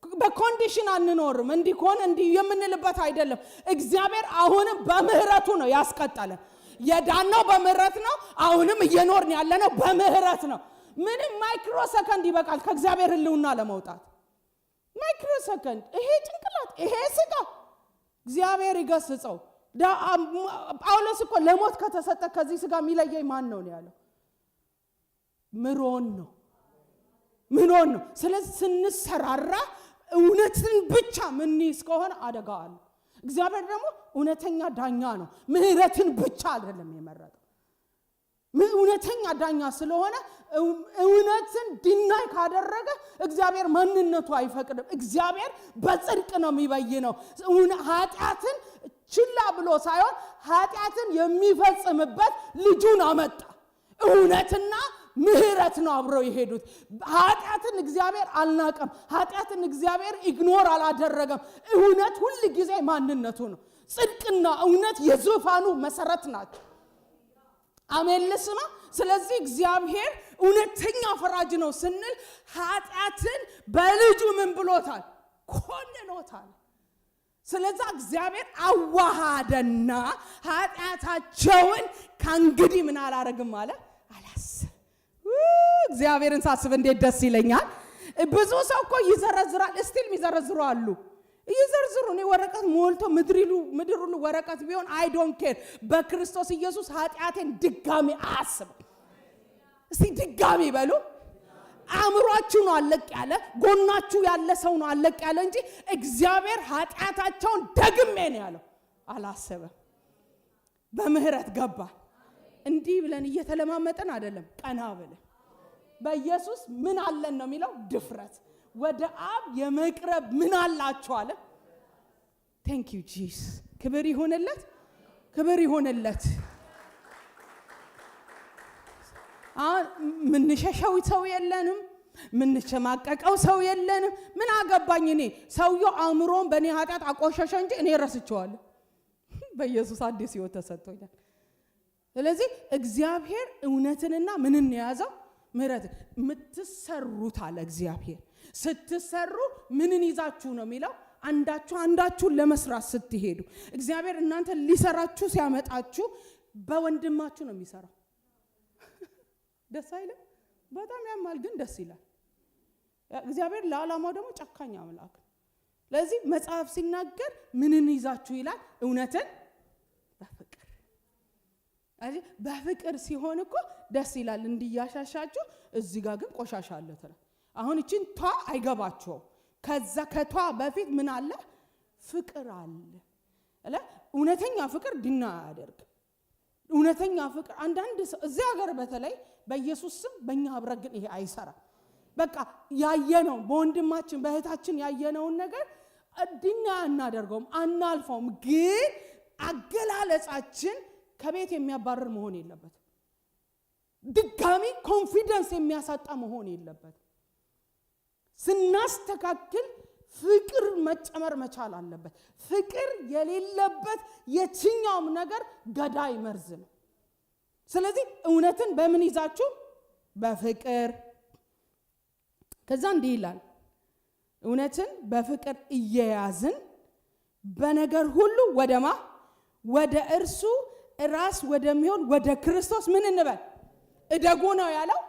በኮንዲሽን አንኖርም። እንዲህ ኮን እንዲህ የምንልበት አይደለም። እግዚአብሔር አሁንም በምህረቱ ነው ያስቀጠለን። የዳነው በምህረት ነው። አሁንም እየኖርን ያለነው በምህረት ነው። ምንም ማይክሮ ሰከንድ ይበቃል ከእግዚአብሔር ህልውና ለመውጣት። ማይክሮ ሰከንድ። ይሄ ጭንቅላት ይሄ ስጋ እግዚአብሔር ይገስጸው። ጳውሎስ እኮ ለሞት ከተሰጠ ከዚህ ስጋ የሚለየኝ ማን ነው ያለው? ምሮን ነው። ስለዚህ ስንሰራራ እውነትን ብቻ ምንይዝ ከሆነ አደጋ አለ። እግዚአብሔር ደግሞ እውነተኛ ዳኛ ነው። ምህረትን ብቻ አይደለም የመረጠው። እውነተኛ ዳኛ ስለሆነ እውነትን ዲናይ ካደረገ እግዚአብሔር ማንነቱ አይፈቅድም። እግዚአብሔር በጽድቅ ነው የሚበይነው። ኃጢአትን ችላ ብሎ ሳይሆን ኃጢአትን የሚፈጽምበት ልጁን አመጣ። እውነትና ምህረት ነው አብረው የሄዱት። ኃጢአትን እግዚአብሔር አልናቀም። ኃጢአትን እግዚአብሔር ኢግኖር አላደረገም። እውነት ሁሉ ጊዜ ማንነቱ ነው። ጽድቅና እውነት የዙፋኑ መሰረት ናቸው። አሜን ልስማ። ስለዚህ እግዚአብሔር እውነተኛ ፈራጅ ነው ስንል ኃጢአትን በልጁ ምን ብሎታል? ኮንኖታል። ስለዚህ እግዚአብሔር አዋሃደና ኃጢአታቸውን ከእንግዲህ ምን አላረግም አለ አላስብ። እግዚአብሔርን ሳስብ እንዴት ደስ ይለኛል። ብዙ ሰው እኮ ይዘረዝራል። እስቲል የሚዘረዝሩ አሉ። ይዘርዝሩ። እኔ ወረቀት ሞልቶ ምድር ሁሉ ወረቀት ቢሆን አይ ዶንት ኬር። በክርስቶስ ኢየሱስ ኃጢአቴን ድጋሚ አያስብ። እስቲ ድጋሚ በሉ። አእምሯችሁ ነው አለቅ ያለ፣ ጎናችሁ ያለ ሰው ነው አለቅ ያለ እንጂ እግዚአብሔር ኃጢአታቸውን ደግሜ ነው ያለው አላሰበም። በምህረት ገባ። እንዲህ ብለን እየተለማመጠን አይደለም፣ ቀና ብለን በኢየሱስ ምን አለን ነው የሚለው ድፍረት። ወደ አብ የመቅረብ ምን አላችሁ አለ። ቴንክ ዩ ጂሰስ። ክብር ይሁንለት። ምንሸሸው ሰው የለንም፣ ምንቸማቀቀው ሰው የለንም። ምን አገባኝ እኔ። ሰውየው አእምሮን በእኔ ኃጢአት አቆሸሸ እንጂ እኔ ረስቼዋለሁ። በኢየሱስ አዲስ ሕይወት ተሰጥቶኛል። ስለዚህ እግዚአብሔር እውነትንና ምንን የያዘው ምህረት። የምትሰሩት አለ እግዚአብሔር። ስትሰሩ ምንን ይዛችሁ ነው የሚለው? አንዳችሁን ለመስራት ስትሄዱ እግዚአብሔር እናንተ ሊሰራችሁ ሲያመጣችሁ በወንድማችሁ ነው የሚሰራው። ደስ አይልም? በጣም ያማል ግን ደስ ይላል። እግዚአብሔር ለዓላማው ደግሞ ጨካኝ አምላክ። ለዚህ መጽሐፍ ሲናገር ምንን ይዛችሁ ይላል? እውነትን በፍቅር። አይ በፍቅር ሲሆን እኮ ደስ ይላል እንዲያሻሻችሁ። እዚህ ጋር ግን ቆሻሻ አለ ተራ። አሁን እቺን ቷ አይገባቸው። ከዛ ከቷ በፊት ምን አለ? ፍቅር አለ። አለ እውነተኛ ፍቅር ድና ያደርግ። እውነተኛ ፍቅር አንዳንድ ሰው እዚህ ሀገር በተለይ በኢየሱስ ስም በእኛ ህብረት ግን ይሄ አይሰራ። በቃ ያየነው በወንድማችን በእህታችን ያየነውን ነገር ድና እናደርገውም አናልፈውም። ግን አገላለጻችን ከቤት የሚያባርር መሆን የለበት። ድጋሚ ኮንፊደንስ የሚያሳጣ መሆን የለበት። ስናስተካክል ፍቅር መጨመር መቻል አለበት። ፍቅር የሌለበት የትኛውም ነገር ገዳይ መርዝ ነው። ስለዚህ እውነትን በምን ይዛችሁ? በፍቅር። ከዛ እንዲህ ይላል እውነትን በፍቅር እየያዝን በነገር ሁሉ ወደማ ወደ እርሱ ራስ ወደሚሆን ወደ ክርስቶስ ምን እንበል? እደጉ ነው ያለው።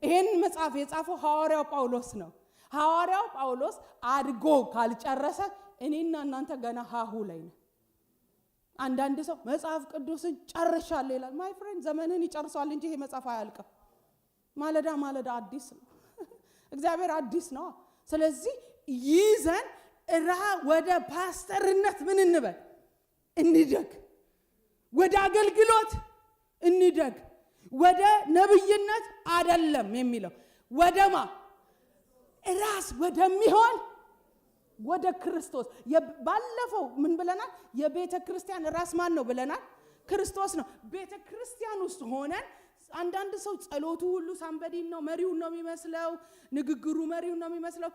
ይሄን መጽሐፍ የጻፈው ሐዋርያው ጳውሎስ ነው። ሐዋርያው ጳውሎስ አድጎ ካልጨረሰ እኔና እናንተ ገና ሃሁ ላይ ነው። አንዳንድ ሰው መጽሐፍ ቅዱስን ጨርሻለሁ ይላል። ማይ ፍሬንድ ዘመንን ይጨርሳል እንጂ ይሄ መጽሐፍ አያልቅም። ማለዳ ማለዳ አዲስ ነው። እግዚአብሔር አዲስ ነው። ስለዚህ ይዘን ወደ ፓስተርነት ምን እንበል? እንደግ። ወደ አገልግሎት እንደግ። ወደ ነብይነት አይደለም የሚለው ወደማ ራስ ወደሚሆን ወደ ክርስቶስ። ባለፈው ምን ብለናል? የቤተ ክርስቲያን ራስ ማን ነው ብለናል? ክርስቶስ ነው። ቤተ ክርስቲያን ውስጥ ሆነን አንዳንድ ሰው ጸሎቱ ሁሉ ሳምበዲን ነው መሪውን ነው የሚመስለው፣ ንግግሩ መሪውን ነው የሚመስለው።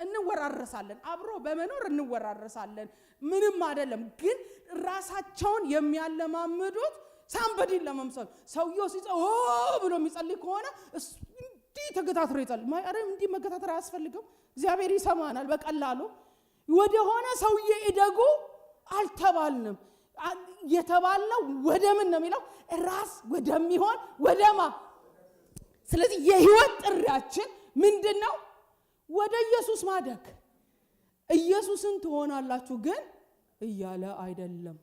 እንወራረሳለን፣ አብሮ በመኖር እንወራረሳለን። ምንም አይደለም። ግን ራሳቸውን የሚያለማምዱት ሳምበዲን ለመምሰል። ሰውየው ሲጸልይ ብሎ የሚጸልይ ከሆነ እንዲህ ተገታትሮ ይጸልይ። ማይአረም እንዲህ መገታተር አያስፈልግም። እግዚአብሔር ይሰማናል በቀላሉ። ወደ ሆነ ሰውዬ እደጉ አልተባልንም። የተባለው ወደ ምን ነው የሚለው? ራስ ወደሚሆን ወደማ። ስለዚህ የህይወት ጥሪያችን ምንድነው? ወደ ኢየሱስ ማደግ። ኢየሱስን ትሆናላችሁ ግን እያለ አይደለም።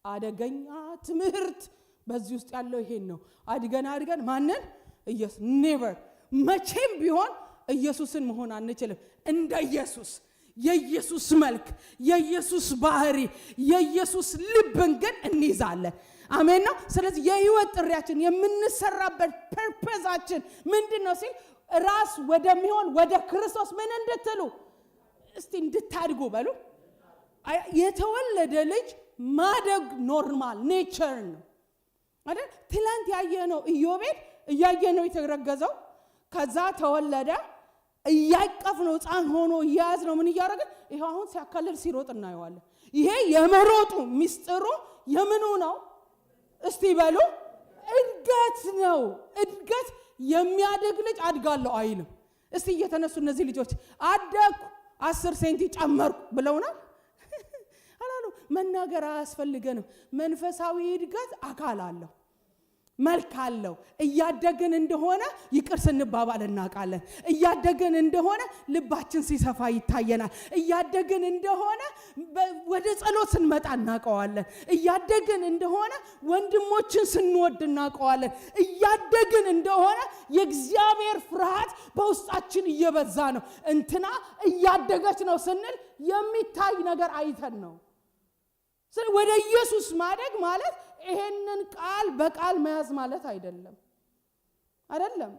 አደገኛ ትምህርት በዚህ ውስጥ ያለው ይሄን ነው። አድገን ማንን? ኢየሱስ። ኔቨር መቼም ቢሆን ኢየሱስን መሆን አንችልም። እንደ ኢየሱስ የኢየሱስ መልክ፣ የኢየሱስ ባህሪ፣ የኢየሱስ ልብን ግን እንይዛለን። አሜን ነው። ስለዚህ የህይወት ጥሪያችን የምንሰራበት ፐርፐዛችን ምንድነው ሲል ራስ ወደሚሆን ወደ ክርስቶስ ምን እንድትሉ እስቲ እንድታድጉ በሉ። የተወለደ ልጅ ማደግ ኖርማል ኔቸር ነው አይደል? ትላንት ያየነው ኢዮቤድ እያየነው የተረገዘው ከዛ ተወለደ። እያቀፍ ነው ሕፃን ሆኖ እያያዝ ነው ምን እያደረገ ይሄው አሁን ሲያከልል ሲሮጥ እናየዋለን። ይሄ የመሮጡ ሚስጥሩ የምኑ ነው? እስቲ በሉ እድገት ነው። እድገት የሚያድግ ልጅ አድጋለሁ አይልም። እስቲ እየተነሱ እነዚህ ልጆች አደግኩ 10 ሴንቲ ጨመርኩ ብለውናል አላሉ። መናገር አያስፈልገንም። መንፈሳዊ እድገት አካል አለው፣ መልክ አለው። እያደግን እንደሆነ ይቅር ስንባባል እናውቃለን። እያደግን እንደሆነ ልባችን ሲሰፋ ይታየናል። እያደግን እንደሆነ ወደ ጸሎት ስንመጣ እናውቀዋለን። እያደግን እንደሆነ ወንድሞችን ስንወድ እናውቀዋለን። እያደግን እንደሆነ የእግዚአብሔር ፍርሃት በውስጣችን እየበዛ ነው። እንትና እያደገች ነው ስንል የሚታይ ነገር አይተን ነው። ወደ ኢየሱስ ማደግ ማለት ይሄንን ቃል በቃል መያዝ ማለት አይደለም።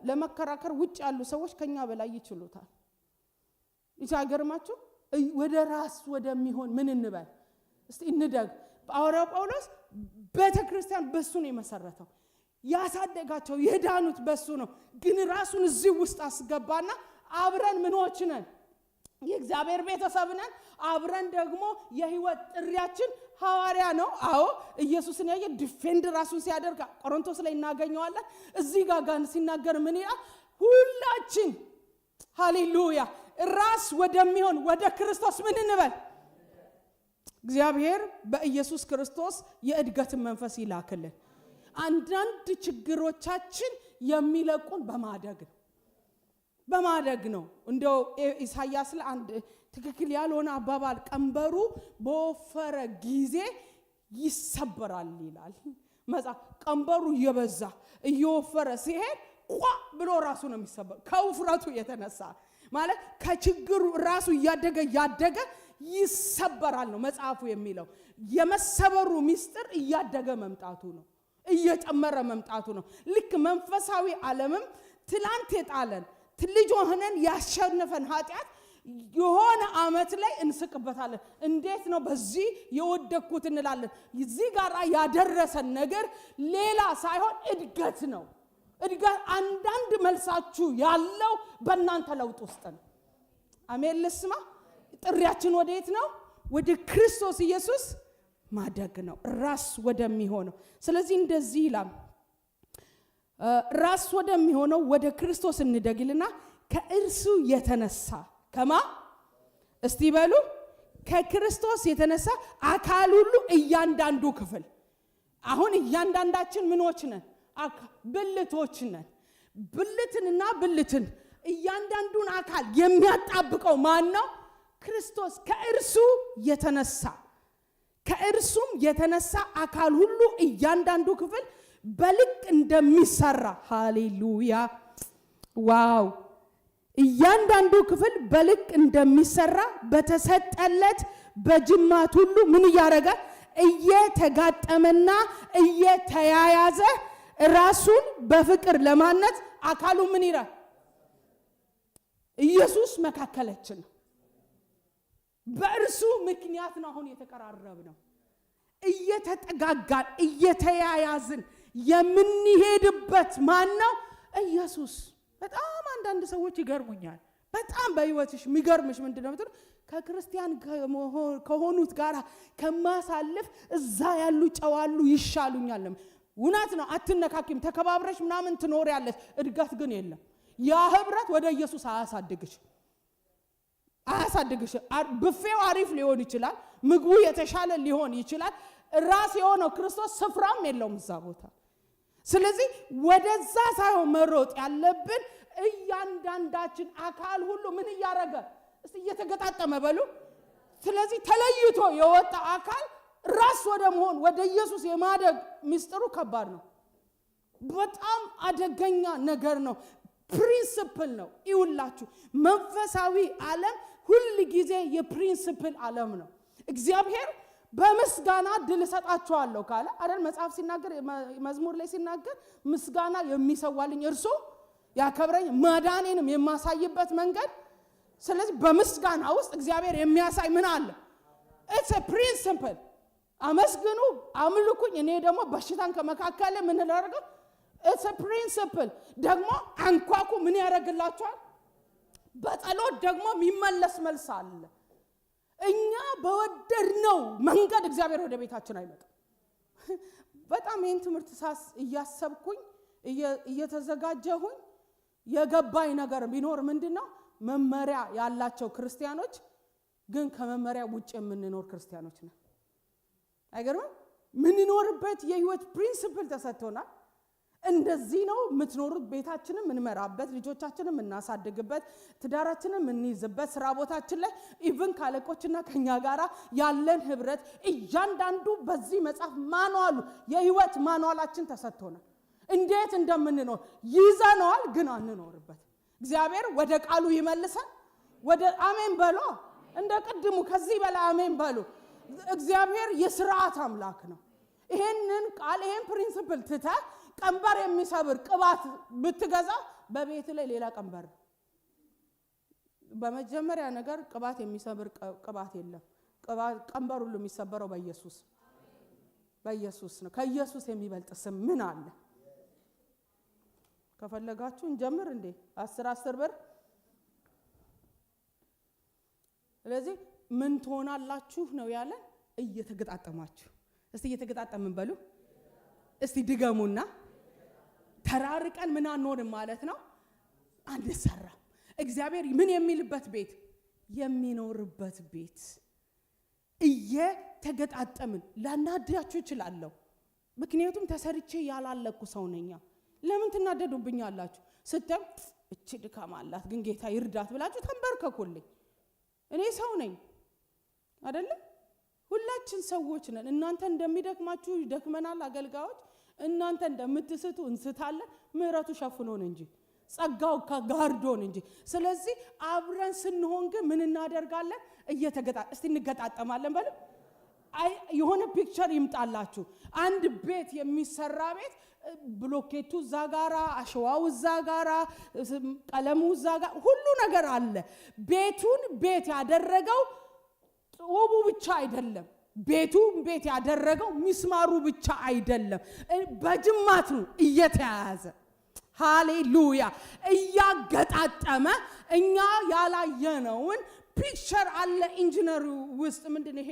ለመከራከር ውጭ ያሉ ሰዎች ከኛ በላይ ይችሉታል። ይቻገርማችሁ። ወደ ራስ ወደሚሆን ምን እንበል እስቲ እንደግ። ሐዋርያው ጳውሎስ ቤተክርስቲያን በሱ ነው የመሰረተው። ያሳደጋቸው የዳኑት በሱ ነው። ግን ራሱን እዚህ ውስጥ አስገባና አብረን ምኖች ነን? የእግዚአብሔር ቤተሰብ ነን። አብረን ደግሞ የህይወት ጥሪያችን ሐዋርያ ነው። አዎ ኢየሱስን ያየ ዲፌንድ ራሱን ሲያደርግ ቆሮንቶስ ላይ እናገኘዋለን። እዚህ ጋር ሲናገር ምን ይላል? ሁላችን ሃሌሉያ ራስ ወደሚሆን ወደ ክርስቶስ ምን እንበል? እግዚአብሔር በኢየሱስ ክርስቶስ የእድገትን መንፈስ ይላክልን። አንዳንድ ችግሮቻችን የሚለቁን በማደግ ነው። እንደው ኢሳይያስ ላይ አንድ ትክክል ያልሆነ አባባል ቀንበሩ በወፈረ ጊዜ ይሰበራል ይላል መጽሐፍ። ቀንበሩ እየበዛ እየወፈረ ሲሄድ ቋ ብሎ ራሱ ነው የሚሰበር ከውፍረቱ የተነሳ ማለት ከችግሩ ራሱ ያደገ ይሰበራል ነው መጽሐፉ የሚለው። የመሰበሩ ሚስጥር እያደገ መምጣቱ ነው፣ እየጨመረ መምጣቱ ነው። ልክ መንፈሳዊ ዓለምም ትላንት የጣለን ልጅ ሆነን ያሸነፈን ኃጢአት የሆነ ዓመት ላይ እንስቅበታለን። እንዴት ነው በዚህ የወደኩት እንላለን። እዚህ ጋር ያደረሰን ነገር ሌላ ሳይሆን እድገት ነው። እድገት አንዳንድ መልሳችሁ ያለው በእናንተ ለውጥ ውስጥ ነው። አሜን ልስማ። ጥሪያችን ወዴት ነው? ወደ ክርስቶስ ኢየሱስ ማደግ ነው፣ ራስ ወደሚሆነው። ስለዚህ እንደዚህ ይላል፣ ራስ ወደሚሆነው ወደ ክርስቶስ እንደግልና ከእርሱ የተነሳ ከማ እስቲ በሉ ከክርስቶስ የተነሳ አካል ሁሉ እያንዳንዱ ክፍል። አሁን እያንዳንዳችን ምኖች ነን? ብልቶች ነን። ብልትንና ብልትን እያንዳንዱን አካል የሚያጣብቀው ማን ነው? ክርስቶስ። ከእርሱም የተነሳ አካል ሁሉ እያንዳንዱ ክፍል በልክ እንደሚሰራ። ሃሌሉያ ዋው! እያንዳንዱ ክፍል በልክ እንደሚሰራ በተሰጠለት በጅማት ሁሉ ምን እያደረገ እየተጋጠመና እየተያያዘ ራሱን በፍቅር ለማነት አካሉ ምን ይላል? ኢየሱስ መካከለችን ነው። በእርሱ ምክንያት ነው አሁን የተቀራረብ ነው። እየተጠጋጋን እየተያያዝን የምንሄድበት ማን ነው? ኢየሱስ። በጣም አንዳንድ ሰዎች ይገርሙኛል። በጣም በህይወትሽ የሚገርምሽ ምንድነው? ከክርስቲያን ከሆኑት ጋር ከማሳልፍ እዛ ያሉ ጨዋሉ ይሻሉኛል። እውነት ነው። አትነካኪም፣ ተከባብረሽ ምናምን ትኖሪያለሽ። እድገት ግን የለም። ያ ህብረት ወደ ኢየሱስ አያሳድግሽ። ብፌው አሪፍ ሊሆን ይችላል፣ ምግቡ የተሻለ ሊሆን ይችላል። ራስ የሆነው ክርስቶስ ስፍራም የለውም እዛ ቦታ። ስለዚህ ወደዛ ሳይሆን መሮጥ ያለብን እያንዳንዳችን አካል ሁሉ ምን እያረገ እስቲ እየተገጣጠመ በሉ። ስለዚህ ተለይቶ የወጣ አካል ራስ ወደ መሆን ወደ ኢየሱስ የማደግ ሚስጥሩ ከባድ ነው። በጣም አደገኛ ነገር ነው። ፕሪንሲፕል ነው። ይውላችሁ መንፈሳዊ ዓለም ሁሉ ጊዜ የፕሪንሲፕል ዓለም ነው። እግዚአብሔር በምስጋና ድል ሰጣቸዋለሁ ካለ አይደል? መጽሐፍ ሲናገር መዝሙር ላይ ሲናገር ምስጋና የሚሰዋልኝ እርሱ ያከብረኝ ማዳኔንም የማሳይበት መንገድ። ስለዚህ በምስጋና ውስጥ እግዚአብሔር የሚያሳይ ምን አለ? ኢትስ አ ፕሪንሲፕል። አመስግኑ፣ አምልኩኝ፣ እኔ ደግሞ በሽታን ከመካከል ምን ላደርገው? ኢትስ አ ፕሪንሲፕል። ደግሞ አንኳኩ፣ ምን ያደርግላችኋል? በጸሎት ደግሞ የሚመለስ መልስ አለ። እኛ በወደድነው መንገድ እግዚአብሔር ወደ ቤታችን አይመጣም። በጣም ይህን ትምህርት እያሰብኩኝ እየተዘጋጀሁኝ የገባኝ ነገር ቢኖር ምንድነው? መመሪያ ያላቸው ክርስቲያኖች ግን ከመመሪያ ውጭ የምንኖር ክርስቲያኖች ነን። አይገርምም? ምንኖርበት የህይወት ፕሪንሲፕል ተሰጥቶናል። እንደዚህ ነው የምትኖሩት። ቤታችንን የምንመራበት፣ ልጆቻችንን የምናሳድግበት፣ ትዳራችንን የምንይዝበት፣ ስራ ቦታችን ላይ ኢቭን ካለቆችና ከኛ ጋራ ያለን ህብረት እያንዳንዱ በዚህ መጽሐፍ ማኑዋሉ የህይወት ማኑዋላችን ተሰጥቶናል። እንዴት እንደምንኖር ይዘነዋል፣ ግን አንኖርበት። እግዚአብሔር ወደ ቃሉ ይመልሰን። ወደ አሜን በሉ። እንደ ቅድሙ ከዚህ በላይ አሜን በሉ። እግዚአብሔር የሥርዓት አምላክ ነው። ይሄንን ቃል ይሄን ፕሪንሲፕል ትተህ ቀንበር የሚሰብር ቅባት ብትገዛ በቤት ላይ ሌላ ቀንበር። በመጀመሪያ ነገር ቅባት የሚሰብር ቅባት የለም። ቀንበር ሁሉ የሚሰበረው በኢየሱስ ነው። ከኢየሱስ የሚበልጥ ስም ምን አለ? ከፈለጋችሁ እንጀምር እንዴ 10 ብር። ስለዚህ ምን ትሆናላችሁ ነው ያለን? እየተገጣጠማችሁ። እስቲ እየተገጣጠምን በሉ። እስቲ ድገሙና ተራርቀን ምን አንሆንም ማለት ነው? አንሰራም። እግዚአብሔር ምን የሚልበት ቤት? የሚኖርበት ቤት። እየተገጣጠምን ላናድያችሁ እችላለሁ። ምክንያቱም ተሰርቼ ያላለኩ ሰው ነኝ። ለምን ትናደዱብኛላችሁ? ስትም እቺ ድካም አላት ግን ጌታ ይርዳት ብላችሁ ተንበርከኩልኝ። እኔ ሰው ነኝ አይደለ? ሁላችን ሰዎች ነን። እናንተ እንደሚደክማችሁ ይደክመናል አገልጋዮች፣ እናንተ እንደምትስቱ እንስታለን። ምህረቱ ሸፍኖን እንጂ ጸጋው ከጋርዶን እንጂ። ስለዚህ አብረን ስንሆን ግን ምን እናደርጋለን? እስቲ እንገጣጠማለን በሉ። የሆነ ፒክቸር ይምጣላችሁ። አንድ ቤት የሚሰራ ቤት ብሎኬቱ እዛ ጋራ፣ አሸዋው እዛ ጋራ፣ ቀለሙ እዛ ጋራ፣ ሁሉ ነገር አለ። ቤቱን ቤት ያደረገው ጡቡ ብቻ አይደለም። ቤቱን ቤት ያደረገው ሚስማሩ ብቻ አይደለም። በጅማት ነው እየተያያዘ ሃሌሉያ እያገጣጠመ እኛ ያላየነውን ፒክቸር አለ ኢንጂነሩ ውስጥ ምንድነው ይሄ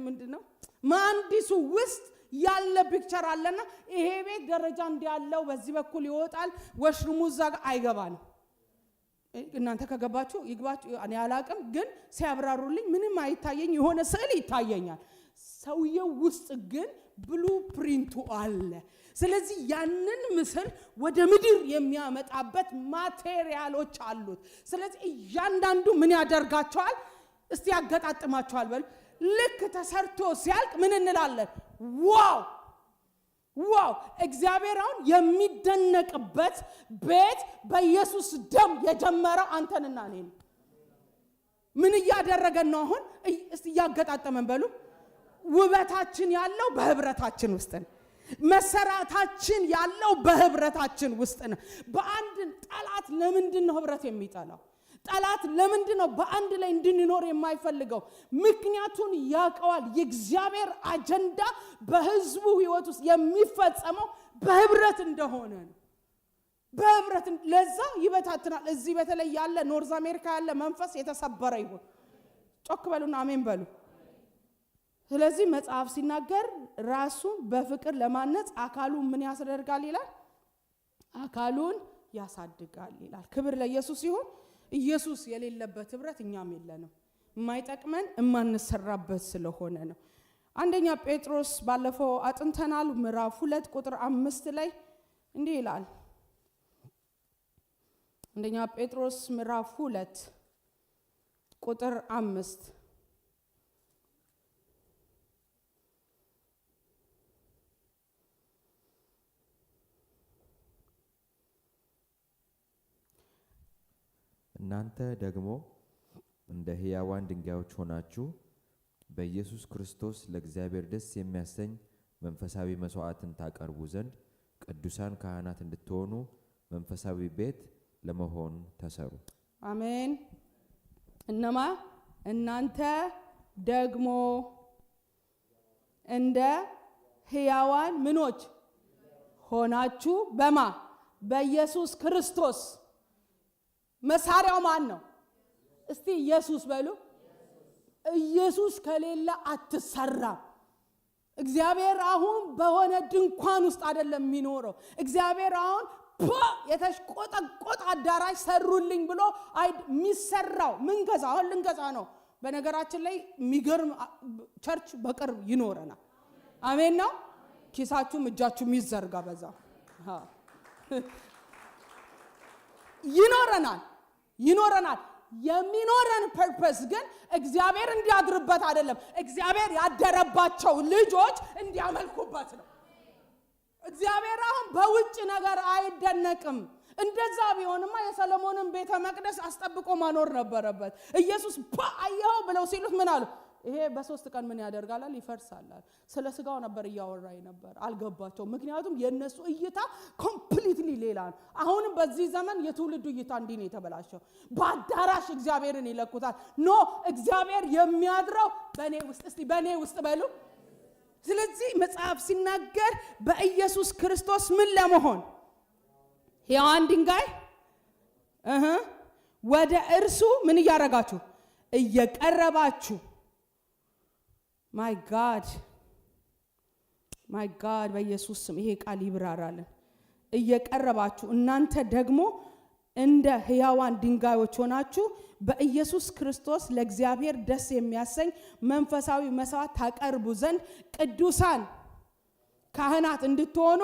ምንድነው መሐንዲሱ ውስጥ ያለ ፒክቸር አለና ይሄ ቤት ደረጃ እንዲያለው በዚህ በኩል ይወጣል፣ ወሽሩሙ እዛ ጋር አይገባም። እናንተ ከገባችሁ ይግባችሁ፣ እኔ አላቅም፣ ግን ሲያብራሩልኝ ምንም አይታየኝ፣ የሆነ ስዕል ይታየኛል። ሰውየው ውስጥ ግን ብሉ ፕሪንቱ አለ። ስለዚህ ያንን ምስል ወደ ምድር የሚያመጣበት ማቴሪያሎች አሉት። ስለዚህ እያንዳንዱ ምን ያደርጋቸዋል? እስቲ ያገጣጥማቸዋል በል። ልክ ተሰርቶ ሲያልቅ ምን እንላለን? ዋው ዋው! እግዚአብሔር አሁን የሚደነቅበት ቤት በኢየሱስ ደም የጀመረው አንተንና እኔን ምን እያደረገን ነው? አሁን እስቲ ያገጣጠመን በሉ። ውበታችን ያለው በህብረታችን ውስጥ ነው። መሰራታችን ያለው በህብረታችን ውስጥ ነው። በአንድ ጠላት ለምንድን ነው ህብረት የሚጠላው? ጠላት ለምንድን ነው በአንድ ላይ እንድንኖር የማይፈልገው? ምክንያቱን ያውቀዋል። የእግዚአብሔር አጀንዳ በህዝቡ ህይወት ውስጥ የሚፈጸመው በህብረት እንደሆነ ነው። በህብረት ለዛ ይበታትናል። እዚህ በተለይ ያለ ኖርዝ አሜሪካ ያለ መንፈስ የተሰበረ ይሁን። ጮክ በሉና አሜን በሉ። ስለዚህ መጽሐፍ ሲናገር ራሱ በፍቅር ለማነጽ አካሉን ምን ያስደርጋል ይላል? አካሉን ያሳድጋል ይላል። ክብር ለኢየሱስ ይሁን። ኢየሱስ የሌለበት ህብረት እኛም የለንም። የማይጠቅመን የማንሰራበት ስለሆነ ነው። አንደኛ ጴጥሮስ ባለፈው አጥንተናል። ምዕራፍ 2 ቁጥር 5 ላይ እንዲህ ይላል። አንደኛ ጴጥሮስ ምዕራፍ 2 ቁጥር 5 እናንተ ደግሞ እንደ ሕያዋን ድንጋዮች ሆናችሁ በኢየሱስ ክርስቶስ ለእግዚአብሔር ደስ የሚያሰኝ መንፈሳዊ መስዋዕትን ታቀርቡ ዘንድ ቅዱሳን ካህናት እንድትሆኑ መንፈሳዊ ቤት ለመሆን ተሰሩ። አሜን። እነማ እናንተ ደግሞ እንደ ሕያዋን ምኖች ሆናችሁ በማ በኢየሱስ ክርስቶስ። መሳሪያው ማን ነው? እስቲ ኢየሱስ በሉ። ኢየሱስ ከሌለ አትሰራም። እግዚአብሔር አሁን በሆነ ድንኳን ውስጥ አይደለም የሚኖረው። እግዚአብሔር አሁን የተሽቆጠቆጠ አዳራሽ ሰሩልኝ ብሎ የሚሰራው ምንገዛ አሁን ልንገዛ ነው። በነገራችን ላይ የሚገርም ቸርች በቅርብ ይኖረናል። አሜን ነው። ኪሳችሁም እጃችሁም ይዘርጋ በዛ ይኖረናል። የሚኖረን ፐርፐስ ግን እግዚአብሔር እንዲያድርበት አይደለም። እግዚአብሔር ያደረባቸው ልጆች እንዲያመልኩበት ነው። እግዚአብሔር አሁን በውጭ ነገር አይደነቅም። እንደዛ ቢሆንማ የሰሎሞንን ቤተ መቅደስ አስጠብቆ ማኖር ነበረበት። ኢየሱስ አየኸው ብለው ሲሉት ምን አሉ? ይሄ በ3 ቀን ምን ያደርጋል? ይፈርሳል። ስለ ስጋው ነበር እያወራኝ ነበር። አልገባቸው። ምክንያቱም የነሱ እይታ ኮምፕሊትሊ ሌላ ነው። አሁንም በዚህ ዘመን የትውልዱ እይታ እንዲህ ነው የተበላሸው። በአዳራሽ እግዚአብሔርን ይለኩታል። ኖ እግዚአብሔር የሚያድረው በኔ ውስጥ። እስቲ በኔ ውስጥ በሉ። ስለዚህ መጽሐፍ ሲናገር በኢየሱስ ክርስቶስ ምን ለመሆን ሕያዋን ድንጋይ ወደ እርሱ ምን እያረጋችሁ እየቀረባችሁ ማይ ጋድ በኢየሱስ ስም ይሄ ቃል ይብራራልን። እየቀረባችሁ እናንተ ደግሞ እንደ ሕያዋን ድንጋዮች ሆናችሁ በኢየሱስ ክርስቶስ ለእግዚአብሔር ደስ የሚያሰኝ መንፈሳዊ መስዋዕት ታቀርቡ ዘንድ ቅዱሳን ካህናት እንድትሆኑ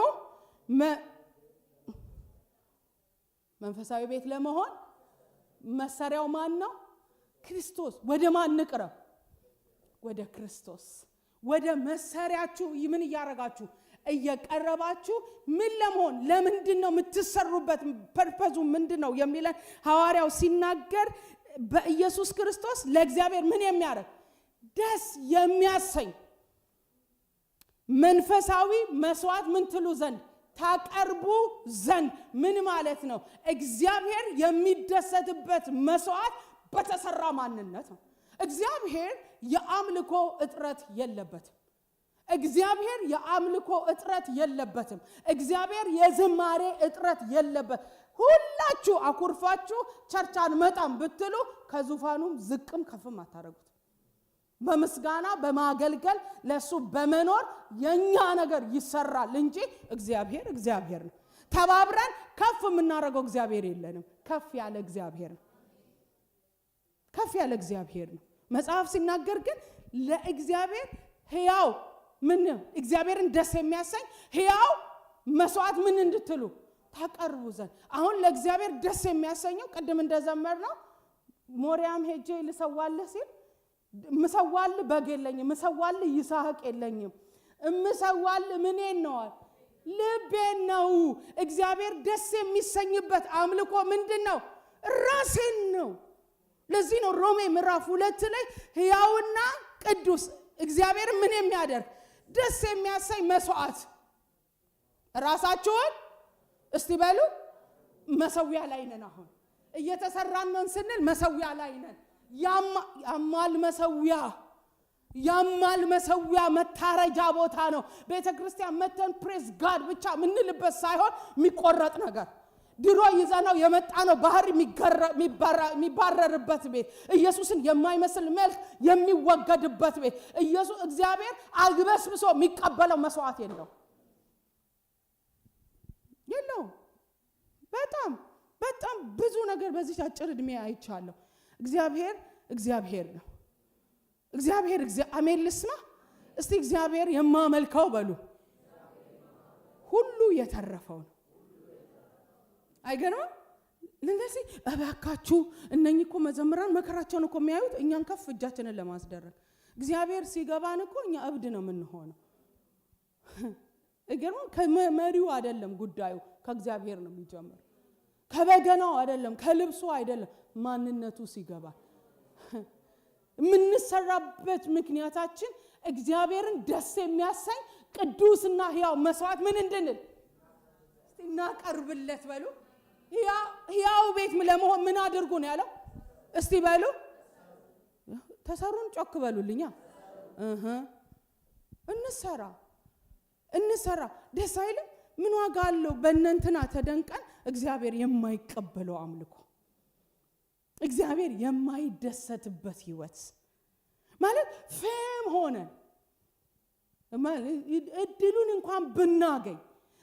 መንፈሳዊ ቤት ለመሆን መሳሪያው ማን ነው? ክርስቶስ። ወደ ማን ንቅረብ? ወደ ክርስቶስ። ወደ መሳሪያችሁ ምን እያረጋችሁ እየቀረባችሁ ምን ለመሆን ለምንድነው የምትሰሩበት ፐርፐዙ ምንድነው የሚለን ሐዋርያው ሲናገር በኢየሱስ ክርስቶስ ለእግዚአብሔር ምን የሚያደርግ ደስ የሚያሰኝ መንፈሳዊ መስዋዕት ምን ትሉ ዘንድ ታቀርቡ ዘንድ። ምን ማለት ነው? እግዚአብሔር የሚደሰትበት መስዋዕት በተሰራ ማንነት ነው። እግዚአብሔር የአምልኮ እጥረት የለበትም። እግዚአብሔር የአምልኮ እጥረት የለበትም። እግዚአብሔር የዝማሬ እጥረት የለበት። ሁላችሁ አኩርፋችሁ ቸርች አንመጣም ብትሉ ከዙፋኑም ዝቅም ከፍም አታረጉት። በምስጋና በማገልገል ለሱ በመኖር የኛ ነገር ይሰራል እንጂ እግዚአብሔር ነው። ተባብረን ከፍ የምናረገው እግዚአብሔር የለንም። ከፍ ያለ እግዚአብሔር ነው። ከፍ ያለ እግዚአብሔር ነው። መጽሐፍ ሲናገር ግን ለእግዚአብሔር ሕያው ምን እግዚአብሔርን ደስ የሚያሰኝ ሕያው መስዋዕት ምን እንድትሉ ታቀርቡ ዘንድ። አሁን ለእግዚአብሔር ደስ የሚያሰኘው ቅድም እንደዘመርነው ሞሪያም ሄጄ ልሰዋልህ ሲል ምሰዋል በግ የለኝም፣ ምሰዋል ይስሐቅ የለኝም፣ ምሰዋል ምኔን ነው? ልቤን ነው። እግዚአብሔር ደስ የሚሰኝበት አምልኮ ምንድነው? ራሴን ነው። ለዚህ ነው ሮሜ ምዕራፍ 2 ላይ ሕያውና ቅዱስ እግዚአብሔር ምን የሚያደርግ ደስ የሚያሰኝ መስዋዕት ራሳችሁን እስቲ በሉ። መሰዊያ ላይ ነን። አሁን እየተሰራን ነው ስንል መሰዊያ ላይ ነን። ያማል መሰዊያ መታረጃ ቦታ ነው። ቤተክርስቲያን መተን ፕሬዝ ጋድ ብቻ ምንልበት ሳይሆን የሚቆረጥ ነገር ድሮ ይዘነው የመጣ ነው። ባህር የሚባረርበት ቤት፣ ኢየሱስን የማይመስል መልክ የሚወገድበት ቤት። ኢየሱስ እግዚአብሔር አግበስብሶ የሚቀበለው መስዋዕት የለው። በጣም ብዙ ነገር በዚህ አጭር እድሜ አይቻለሁ። እግዚአብሔር ነው። እግዚአብሔር አሜን ልስማ እስቲ። እግዚአብሔር የማመልከው በሉ ሁሉ የተረፈው ነው። አይገርም? ለዚህ እባካችሁ እነኚህ እኮ መዘምራን መከራቸውን እኮ የሚያዩት እኛን ከፍ እጃችንን ለማስደረግ። እግዚአብሔር ሲገባን እኮ እኛ እብድ ነው የምንሆነው። አይገርም? ከመሪው አይደለም ጉዳዩ፣ ከእግዚአብሔር ነው የሚጀምረው። ከበገናው አይደለም፣ ከልብሱ አይደለም፣ ማንነቱ ሲገባ የምንሰራበት ምክንያታችን እግዚአብሔርን ደስ የሚያሰኝ ቅዱስና ሕያው መስዋዕት ምን እንድንል እናቀርብለት በሉ። ሕያው ቤት ለመሆን ምን አድርጉ ነው ያለው? እስቲ በሉ ተሰሩን ጮክ በሉልኛ። እንሰራ ደስ አይልም? ምን ዋጋ አለው? በእነንትና ተደንቀን እግዚአብሔር የማይቀበለው አምልኮ፣ እግዚአብሔር የማይደሰትበት ህይወት ማለት ፌም ሆነን እድሉን እንኳን ብናገኝ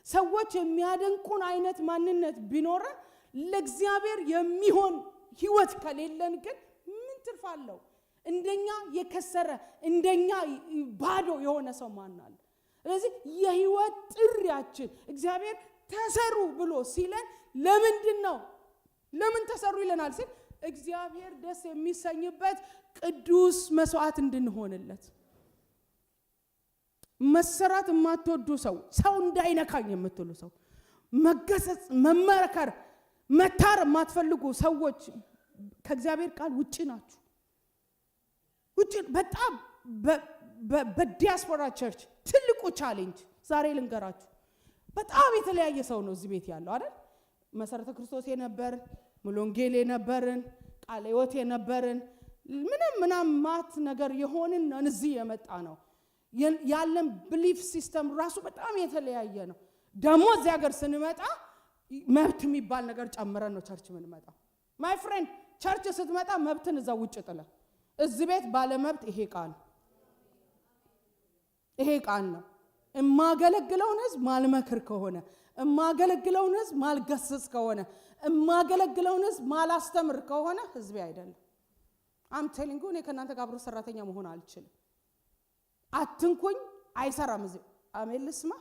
ሰዎች የሚያደንቁን አይነት ማንነት ቢኖረን ለእግዚአብሔር የሚሆን ህይወት ከሌለን ግን ምን ትርፋለው? እንደኛ የከሰረ እንደኛ ባዶ የሆነ ሰው ማን አለ? ስለዚህ የህይወት ጥሪያችን እግዚአብሔር ተሰሩ ብሎ ሲለን ለምን ተሰሩ ይለናል ሲል እግዚአብሔር ደስ የሚሰኝበት ቅዱስ መስዋዕት እንድንሆንለት። መሰራት የማትወዱ ሰው እንዳይነካኝ የምትሉ ሰው፣ መገሰጽ፣ መመረከር፣ መታር የማትፈልጉ ሰዎች ከእግዚአብሔር ቃል ውጪ ናችሁ። በጣም በዲያስፖራ ቸርች ትልቁ ቻሌንጅ ዛሬ ልንገራችሁ። በጣም የተለያየ ሰው ነው እዚህ ቤት ያለው አይደል? መሰረተ ክርስቶስ የነበርን፣ ሙሉ ወንጌል የነበርን፣ ቃለ ሕይወት የነበርን ምንም ማት ነገር የሆንን እዚህ የመጣ ነው። ያለን ቢሊፍ ሲስተም ራሱ በጣም የተለያየ ነው። ደግሞ እዚህ ሀገር ስንመጣ መብት የሚባል ነገር ጨምረን ነው ቸርች የምንመጣው። ማይ ፍሬንድ ቸርች ስትመጣ መብትን እዛ ውጭ ጥለ፣ እዚህ ቤት ባለ መብት ይሄ ቃል ነው። እማገለግለውን ህዝብ ማልመክር ከሆነ፣ እማገለግለውን ህዝብ ማልገስጽ ከሆነ፣ እማገለግለውን ህዝብ ማላስተምር ከሆነ ህዝቤ አይደለም። አም ቴሊንግ እኔ ከእናንተ ጋር አብሮ ሰራተኛ መሆን አልችልም። አትንኩኝ፣ አይሰራም። እዚህ አሜን ልስማ።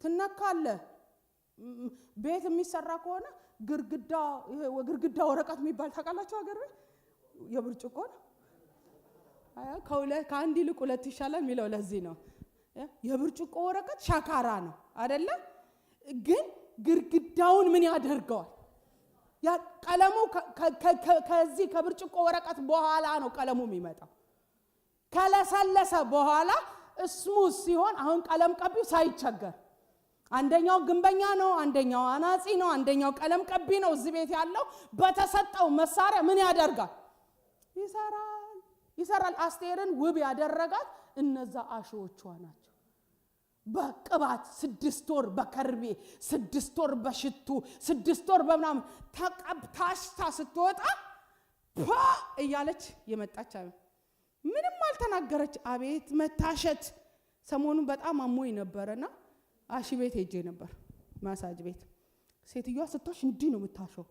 ትነካለህ። ቤት የሚሰራ ከሆነ ግርግዳ ወረቀት የሚባል ታውቃላችሁ ሀገር የብርጭቆ ከአንድ ይልቅ ሁለት ይሻላል የሚለው ለዚህ ነው። የብርጭቆ ወረቀት ሻካራ ነው አይደለ? ግን ግርግዳውን ምን ያደርገዋል? ያ ቀለሙ ከዚህ ከብርጭቆ ወረቀት በኋላ ነው ቀለሙ የሚመጣው። ከለሰለሰ በኋላ ስሙዝ ሲሆን አሁን ቀለም ቀቢው ሳይቸገር አንደኛው ግንበኛ ነው፣ አንደኛው አናጺ ነው፣ አንደኛው ቀለም ቀቢ ነው። እዚህ ቤት ያለው በተሰጠው መሳሪያ ምን ያደርጋል? ይሰራል። አስቴርን ውብ ያደረጋት እነዛ አሽዎቿ ናቸው። በቅባት 6 ወር በከርቤ 6 ወር በሽቱ 6 ወር በምናምን ታሽታ ስትወጣ እያለች የመጣች ምንም አልተናገረች። አቤት መታሸት! ሰሞኑን በጣም አሞኝ ነበርና አሺ ቤት ሄጄ ነበር፣ ማሳጅ ቤት። ሴትዮዋ ስታሽ እንዲህ ነው የምታሸው።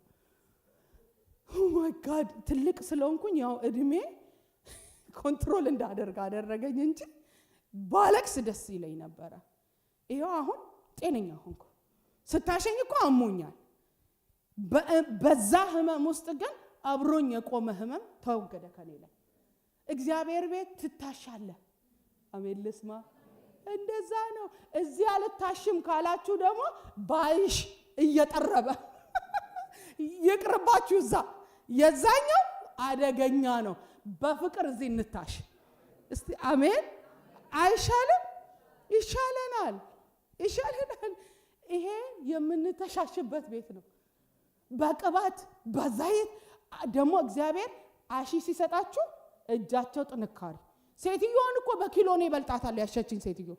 ኦ ማይ ጋድ! ትልቅ ስለሆንኩኝ ያው እድሜ ኮንትሮል እንዳደርግ አደረገኝ እንጂ ባለቅስ ደስ ይለኝ ነበር። ይሄው አሁን ጤነኛ ሆንኩ። ስታሸኝ እኮ አሞኛል። በዛ ህመም ውስጥ ግን አብሮኝ የቆመ ህመም ተወገደ ከኔ ላይ። እግዚአብሔር ቤት ትታሻለህ። አሜን ልስማ። እንደዛ ነው። እዚህ አልታሽም ካላችሁ ደግሞ ባይሽ እየጠረበ ይቅርባችሁ። እዛ የዛኛው አደገኛ ነው። በፍቅር እዚህ እንታሽ እስቲ። አሜን። አይሻልም? ይሻለናል። ይሄ የምንተሻሽበት ቤት ነው። በቅባት በዛይት ደግሞ እግዚአብሔር አሺ ሲሰጣችሁ እጃቸው ጥንካሬ። ሴትዮዋን እኮ በኪሎ ነው ይበልጣታል ያሸችኝ ሴትዮ።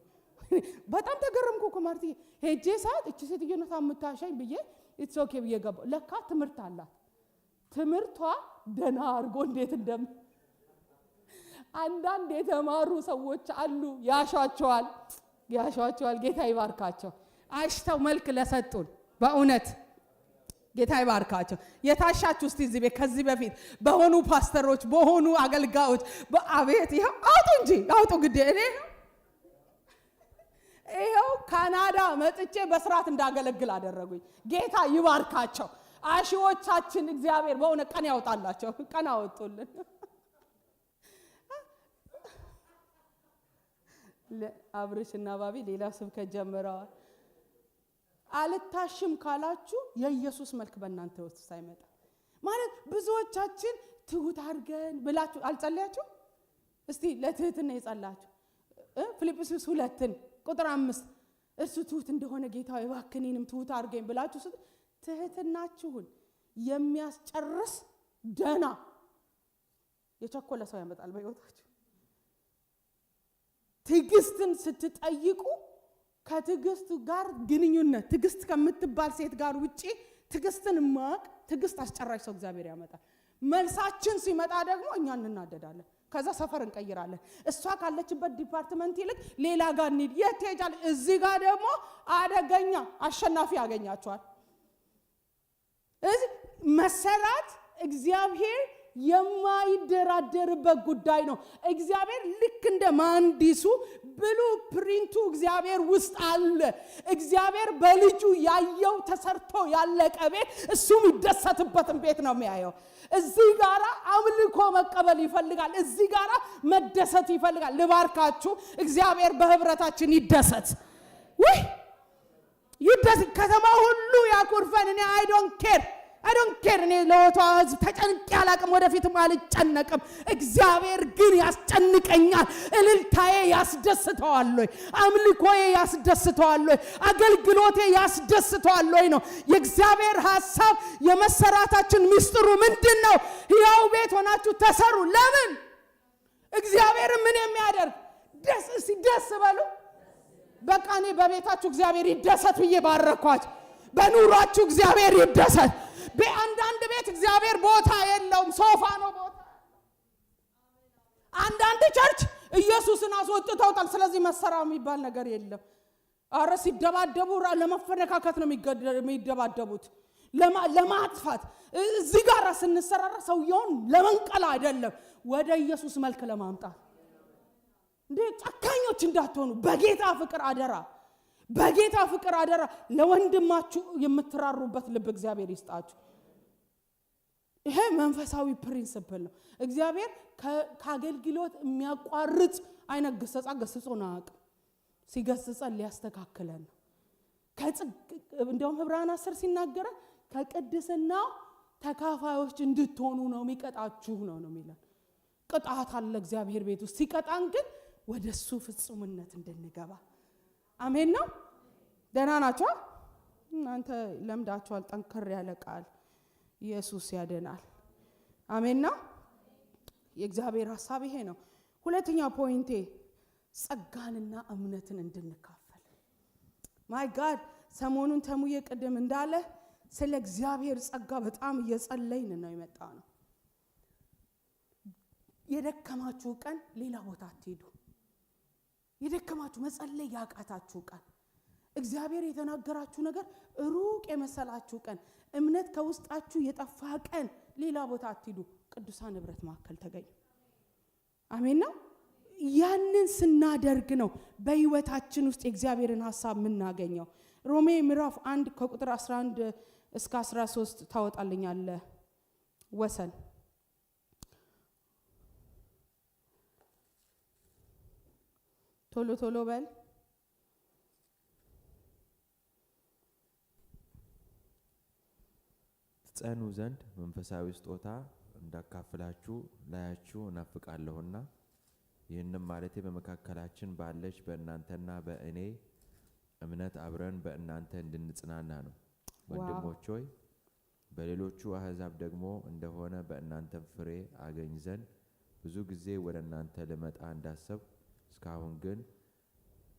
በጣም ተገረምኩ እኮ ማርትዬ። ሄጄ ሰዓት እቺ ሴትዮ ነው ታምታሻኝ ብዬ ኢትስ ኦኬ ብዬ ገባሁ። ለካ ትምህርት አላት። ትምህርቷ ደና አርጎ እንዴት አንዳንድ የተማሩ ሰዎች አሉ ያሻቸዋል። ጌታ ይባርካቸው። አሽተው መልክ ለሰጡን በእውነት ጌታ ይባርካቸው። የታሻችሁ እስቲ እዚህ ቤት ከዚህ በፊት በሆኑ ፓስተሮች በሆኑ አገልጋዮች በአቤት ይሄ አውጡ ግዴ እኔ ይሄው ካናዳ መጥቼ በስርዓት እንዳገለግል አደረጉኝ። ጌታ ይባርካቸው። አሺዎቻችን እግዚአብሔር በእውነት ቀን ያውጣላቸው። ቀን አወጡልን። አብርሽና ባቢ ሌላ ስብከት ጀምረዋል። አልታሽም ካላችሁ የኢየሱስ መልክ በእናንተ ውስጥ ሳይመጣ ማለት ብዙዎቻችን ትሁት አድርገን ብላችሁ አልጸለያችሁ? እስቲ ለትህትና የጸላችሁ ፊልጵስዩስ 2:5 እርሱ ትሁት እንደሆነ ጌታ እባክህ እኔንም ትሁት አድርገኝ ብላችሁ ትህትናችሁን የሚያስጨርስ ደና የቸኮለ ሰው ያመጣል በሕይወታችሁ። ትዕግስትን ስትጠይቁ ከትዕግስት ጋር ግንኙነት ትዕግስት ከምትባል ሴት ጋር ውጪ ትዕግስትን ማቅ ትዕግስት አስጨራሽ ሰው እግዚአብሔር ያመጣል። መልሳችን ሲመጣ ደግሞ እኛ እንናደዳለን። ከዛ ሰፈር እንቀይራለን። እሷ ካለችበት ዲፓርትመንት ይልቅ ሌላ ጋር እንሂድ። የት ትሄጃለሽ? እዚህ ጋር ደግሞ አደገኛ አሸናፊ ያገኛቸዋል። እዚህ መሰራት እግዚአብሔር የማይደራደርበት ጉዳይ ነው። እግዚአብሔር ልክ እንደ መሐንዲሱ ብሉ ፕሪንቱ እግዚአብሔር ውስጥ አለ። እግዚአብሔር በልጁ ያየው ተሰርቶ ያለቀ ቤት እሱም ይደሰትበትን ቤት ነው የሚያየው። እዚህ ጋራ አምልኮ መቀበል ይፈልጋል። እዚህ ጋራ መደሰት ይፈልጋል። ልባርካችሁ፣ እግዚአብሔር በህብረታችን ይደሰት። ይደሰት። ከተማ ሁሉ ያኩርፈን። እኔ I don't care እኔ ለወቷ ህዝብ ተጨንቄ አላቅም፣ ወደፊትም አልጨነቅም። እግዚአብሔር ግን ያስጨንቀኛል። እልልታዬ ያስደስተዋል ወይ? አምልኮዬ ያስደስተዋል ወይ? አገልግሎቴ ያስደስተዋል ወይ ነው የእግዚአብሔር ሐሳብ። የመሰራታችን ምስጢሩ ምንድነው? ሕያው ቤት ሆናችሁ ተሰሩ። ለምን? እግዚአብሔር ምን የሚያደርግ ደስ በሉ። በቃ እኔ በቤታችሁ እግዚአብሔር ይደሰት ብዬ ባረኳችሁ። በኑሯችሁ እግዚአብሔር ይደሰት። በአንዳንድ ቤት እግዚአብሔር ቦታ የለውም፣ ሶፋ ነው ቦታ። አንዳንድ ቸርች ኢየሱስን አስወጥተውታል። ስለዚህ መሰራ የሚባል ነገር የለም። አረ ሲደባደቡ ለመፈነካከት ነው የሚደባደቡት፣ ለማጥፋት። እዚህ ጋር ስንሰራራ ሰውየውን ለመንቀል አይደለም፣ ወደ ኢየሱስ መልክ ለማምጣት። እንዴ ጨካኞች እንዳትሆኑ በጌታ ፍቅር አደራ። በጌታ ፍቅር አደራ ለወንድማችሁ የምትራሩበት ልብ እግዚአብሔር ይስጣችሁ። ይሄ መንፈሳዊ ፕሪንሲፕል ነው። እግዚአብሔር ከአገልግሎት የሚያቋርጥ አይነት ግሰጻ ገስጾን አያውቅም። ሲገስጸን ሊያስተካክለን ነው። እንደውም ዕብራውያን 10 ሲናገር ከቅድስናው ተካፋዮች እንድትሆኑ ነው የሚቀጣችሁ ነው የሚለን። ቅጣት አለ እግዚአብሔር ቤት ውስጥ። ሲቀጣን ግን ወደሱ ፍጹምነት እንድንገባ። አሜን ነው። ደህና ናችሁ? እናንተ ለምዳችኋል። ጠንከር ያለ ቃል ኢየሱስ ያድናል። አሜን ነው። የእግዚአብሔር ሐሳብ ይሄ ነው። ሁለተኛ ፖይንቴ ጸጋንና እምነትን እንድንካፈል። ማይ ጋድ ሰሞኑን ተሙዬ ቅድም እንዳለ ስለ እግዚአብሔር ጸጋ በጣም እየጸለይን ነው የመጣ ነው። የደከማችሁ ቀን ሌላ ቦታ አትሄዱ። የደከማችሁ መጸለይ ያቃታችሁ ቀን፣ እግዚአብሔር የተናገራችሁ ነገር ሩቅ የመሰላችሁ ቀን፣ እምነት ከውስጣችሁ የጠፋ ቀን ሌላ ቦታ አትሄዱ። ቅዱሳን ህብረት ማዕከል ተገኙ። አሜን ነው። ያንን ስናደርግ ነው በህይወታችን ውስጥ የእግዚአብሔርን ሐሳብ የምናገኘው። ሮሜ ምዕራፍ 1 ከቁጥር 11 እስከ 13 ታወጣልኛለህ ወሰን። ቶሎ ቶሎ በል። ትጸኑ ዘንድ መንፈሳዊ ስጦታ እንዳካፍላችሁ ላያችሁ እናፍቃለሁና ይህንም ማለቴ በመካከላችን ባለች በእናንተና በእኔ እምነት አብረን በእናንተ እንድንጽናና ነው። ወንድሞች ሆይ በሌሎቹ አሕዛብ ደግሞ እንደሆነ በእናንተ ፍሬ አገኝ ዘንድ ብዙ ጊዜ ወደ እናንተ ልመጣ እንዳሰብ እስካሁን ግን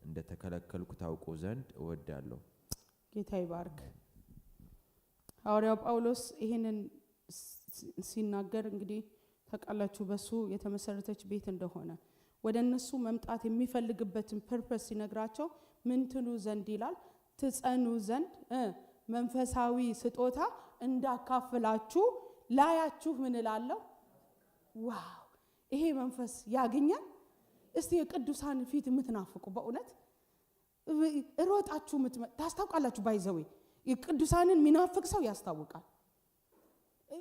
እንደተከለከልኩ ታውቁ ዘንድ እወዳለሁ። ጌታ ይባርክ። ሐዋርያው ጳውሎስ ይሄንን ሲናገር እንግዲህ ተቃላችሁ በሱ የተመሰረተች ቤት እንደሆነ ወደ እነሱ መምጣት የሚፈልግበትን ፐርፐስ ሲነግራቸው ምን ትሉ ዘንድ ይላል? ትጸኑ ዘንድ መንፈሳዊ ስጦታ እንዳካፍላችሁ ላያችሁ ምን እላለሁ? ዋው! ይሄ መንፈስ ያገኛል። እስቲ የቅዱሳን ፊት የምትናፍቁ በእውነት እሮጣችሁ ታስታውቃላችሁ። ባይዘው የቅዱሳንን ሚናፍቅ ሰው ያስታውቃል።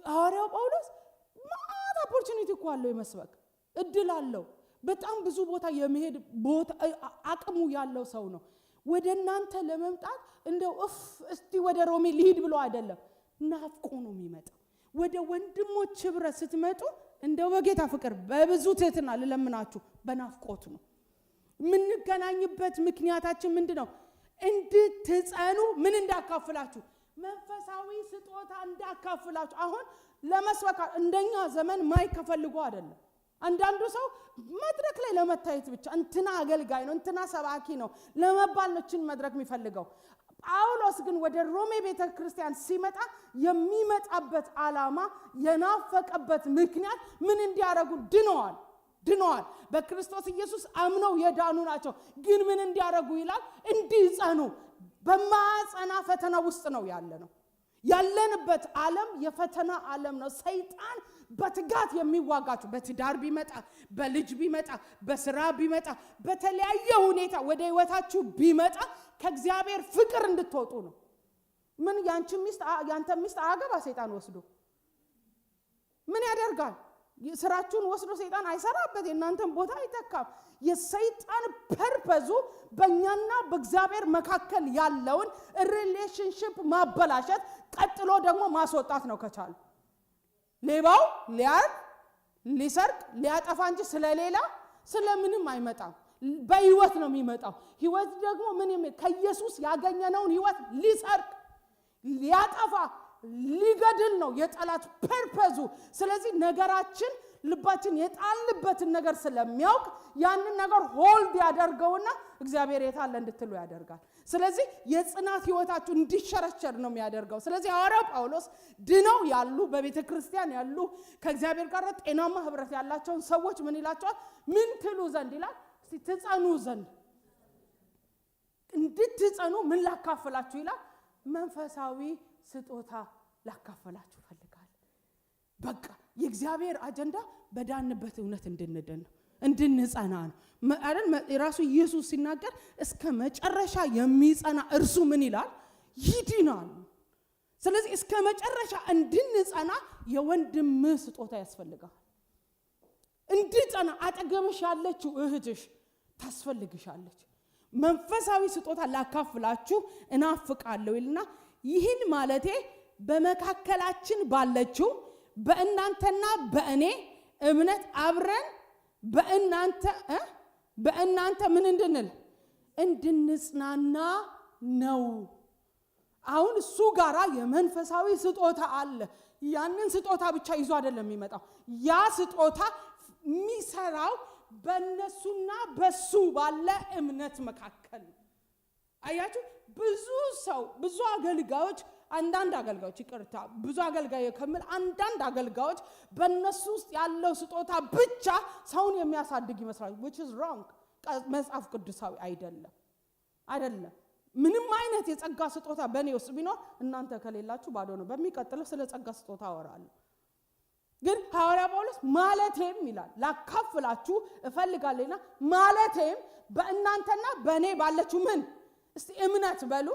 ሐዋርያው ጳውሎስ ማታ ኦፖርቹኒቲ እኮ አለው፣ የመስበክ እድል አለው። በጣም ብዙ ቦታ የመሄድ ቦታ አቅሙ ያለው ሰው ነው። ወደ እናንተ ለመምጣት እንደው እስቲ ወደ ሮሜ ሊሄድ ብሎ አይደለም፣ ናፍቆ ነው የሚመጣው። ወደ ወንድሞች ህብረት ስትመጡ እንደው በጌታ ፍቅር በብዙ ትህትና ልለምናችሁ በናፍቆት ነው። የምንገናኝበት ምክንያታችን ምንድነው? እንድትጸኑ ምን እንዳካፍላችሁ፣ መንፈሳዊ ስጦታ እንዳካፍላችሁ። አሁን ለመስበክ እንደኛ ዘመን ማይክ ፈልጎ አይደለም። አንዳንዱ ሰው መድረክ ላይ ለመታየት ብቻ እንትና አገልጋይ ነው እንትና ሰባኪ ነው ለመባል ነው እችን መድረክ የሚፈልገው። ጳውሎስ ግን ወደ ሮሜ ቤተክርስቲያን ሲመጣ የሚመጣበት ዓላማ የናፈቀበት ምክንያት ምን እንዲያረጉ ድነዋል። በክርስቶስ ኢየሱስ አምነው የዳኑ ናቸው። ግን ምን እንዲያረጉ ይላል? እንዲጸኑ። በማጸና ፈተና ውስጥ ነው ያለንበት ዓለም የፈተና ዓለም ነው። ሰይጣን በትጋት የሚዋጋችሁ በትዳር ቢመጣ፣ በልጅ ቢመጣ፣ በስራ ቢመጣ፣ በተለያየ ሁኔታ ወደ ህይወታችሁ ቢመጣ ከእግዚአብሔር ፍቅር እንድትወጡ ነው። ምን ያንተ ሚስት አገባ ሰይጣን ወስዶ ምን ያደርጋል? ስራችሁን ወስዶ ሰይጣን አይሰራበት፣ የእናንተን ቦታ አይተካም። የሰይጣን ፐርፐዙ በእኛና በእግዚአብሔር መካከል ያለውን ሪሌሽንሽፕ ማበላሸት፣ ቀጥሎ ደግሞ ማስወጣት ነው ከቻሉ። ሌባው ሊያርድ ሊሰርቅ ሊያጠፋ እንጂ ስለሌላ ስለምንም አይመጣም። በህይወት ነው የሚመጣው። ህይወት ደግሞ ከኢየሱስ ያገኘነውን ህይወት ሊሰርቅ ሊያጠፋ ሊገድል ነው የጠላት ፐርፐዙ። ስለዚህ ነገራችን ልባችን የጣልበትን ነገር ስለሚያውቅ ያንን ነገር ሆልድ ያደርገውና እግዚአብሔር የታለ እንድትሉ ያደርጋል። ስለዚህ የጽናት ህይወታችሁ እንዲሸረሸር ነው የሚያደርገው። ስለዚህ ሐዋርያው ጳውሎስ ድነው ያሉ በቤተ ክርስቲያን ያሉ ከእግዚአብሔር ጋር ጤናማ ህብረት ያላቸውን ሰዎች ምን ይላቸዋል? ምን ትሉ ዘንድ ይላል? ትጸኑ ዘንድ። እንድትጸኑ ምን ላካፍላችሁ ይላል? መንፈሳዊ ስጦታ ላካፈላችሁ ፈልጋለሁ። በቃ የእግዚአብሔር አጀንዳ በዳንበት እውነት እንድንድን ነው። እንድንጸና ነው አይደል? ራሱ ኢየሱስ ሲናገር እስከ መጨረሻ የሚጸና እርሱ ምን ይላል? ይድናል። ስለዚህ እስከ መጨረሻ እንድንጸና የወንድም ስጦታ ያስፈልጋል። እንድጸና አጠገብሽ ያለችው እህትሽ ታስፈልግሻለች። መንፈሳዊ ስጦታ ላካፍላችሁ እናፍቃለሁ ይልና ይህን ማለቴ በመካከላችን ባለችው በእናንተና በእኔ እምነት አብረን በእናንተ ምን እንድንጽናና ነው። አሁን እሱ ጋራ የመንፈሳዊ ስጦታ አለ። ያንን ስጦታ ብቻ ይዞ አይደለም የሚመጣው። ያ ስጦታ የሚሰራው በእነሱና በሱ ባለ እምነት መካከል። አያችሁ ብዙ አገልጋዮች አንዳንድ አገልጋዮች በእነሱ ውስጥ ያለው ስጦታ ብቻ ሰውን የሚያሳድግ ይመስላል። which is wrong። መጽሐፍ ቅዱሳዊ አይደለም። ምንም አይነት የጸጋ ስጦታ በእኔ ውስጥ ቢኖር እናንተ ከሌላችሁ ባዶ ነው። በሚቀጥለው ስለ ጸጋ ስጦታ አወራለሁ። ግን ሐዋርያ ጳውሎስ ማለቴም ይላል ላካፍላችሁ እፈልጋለሁና ማለቴም በእናንተና በእኔ ባለችው እስቲ እምነት በሉ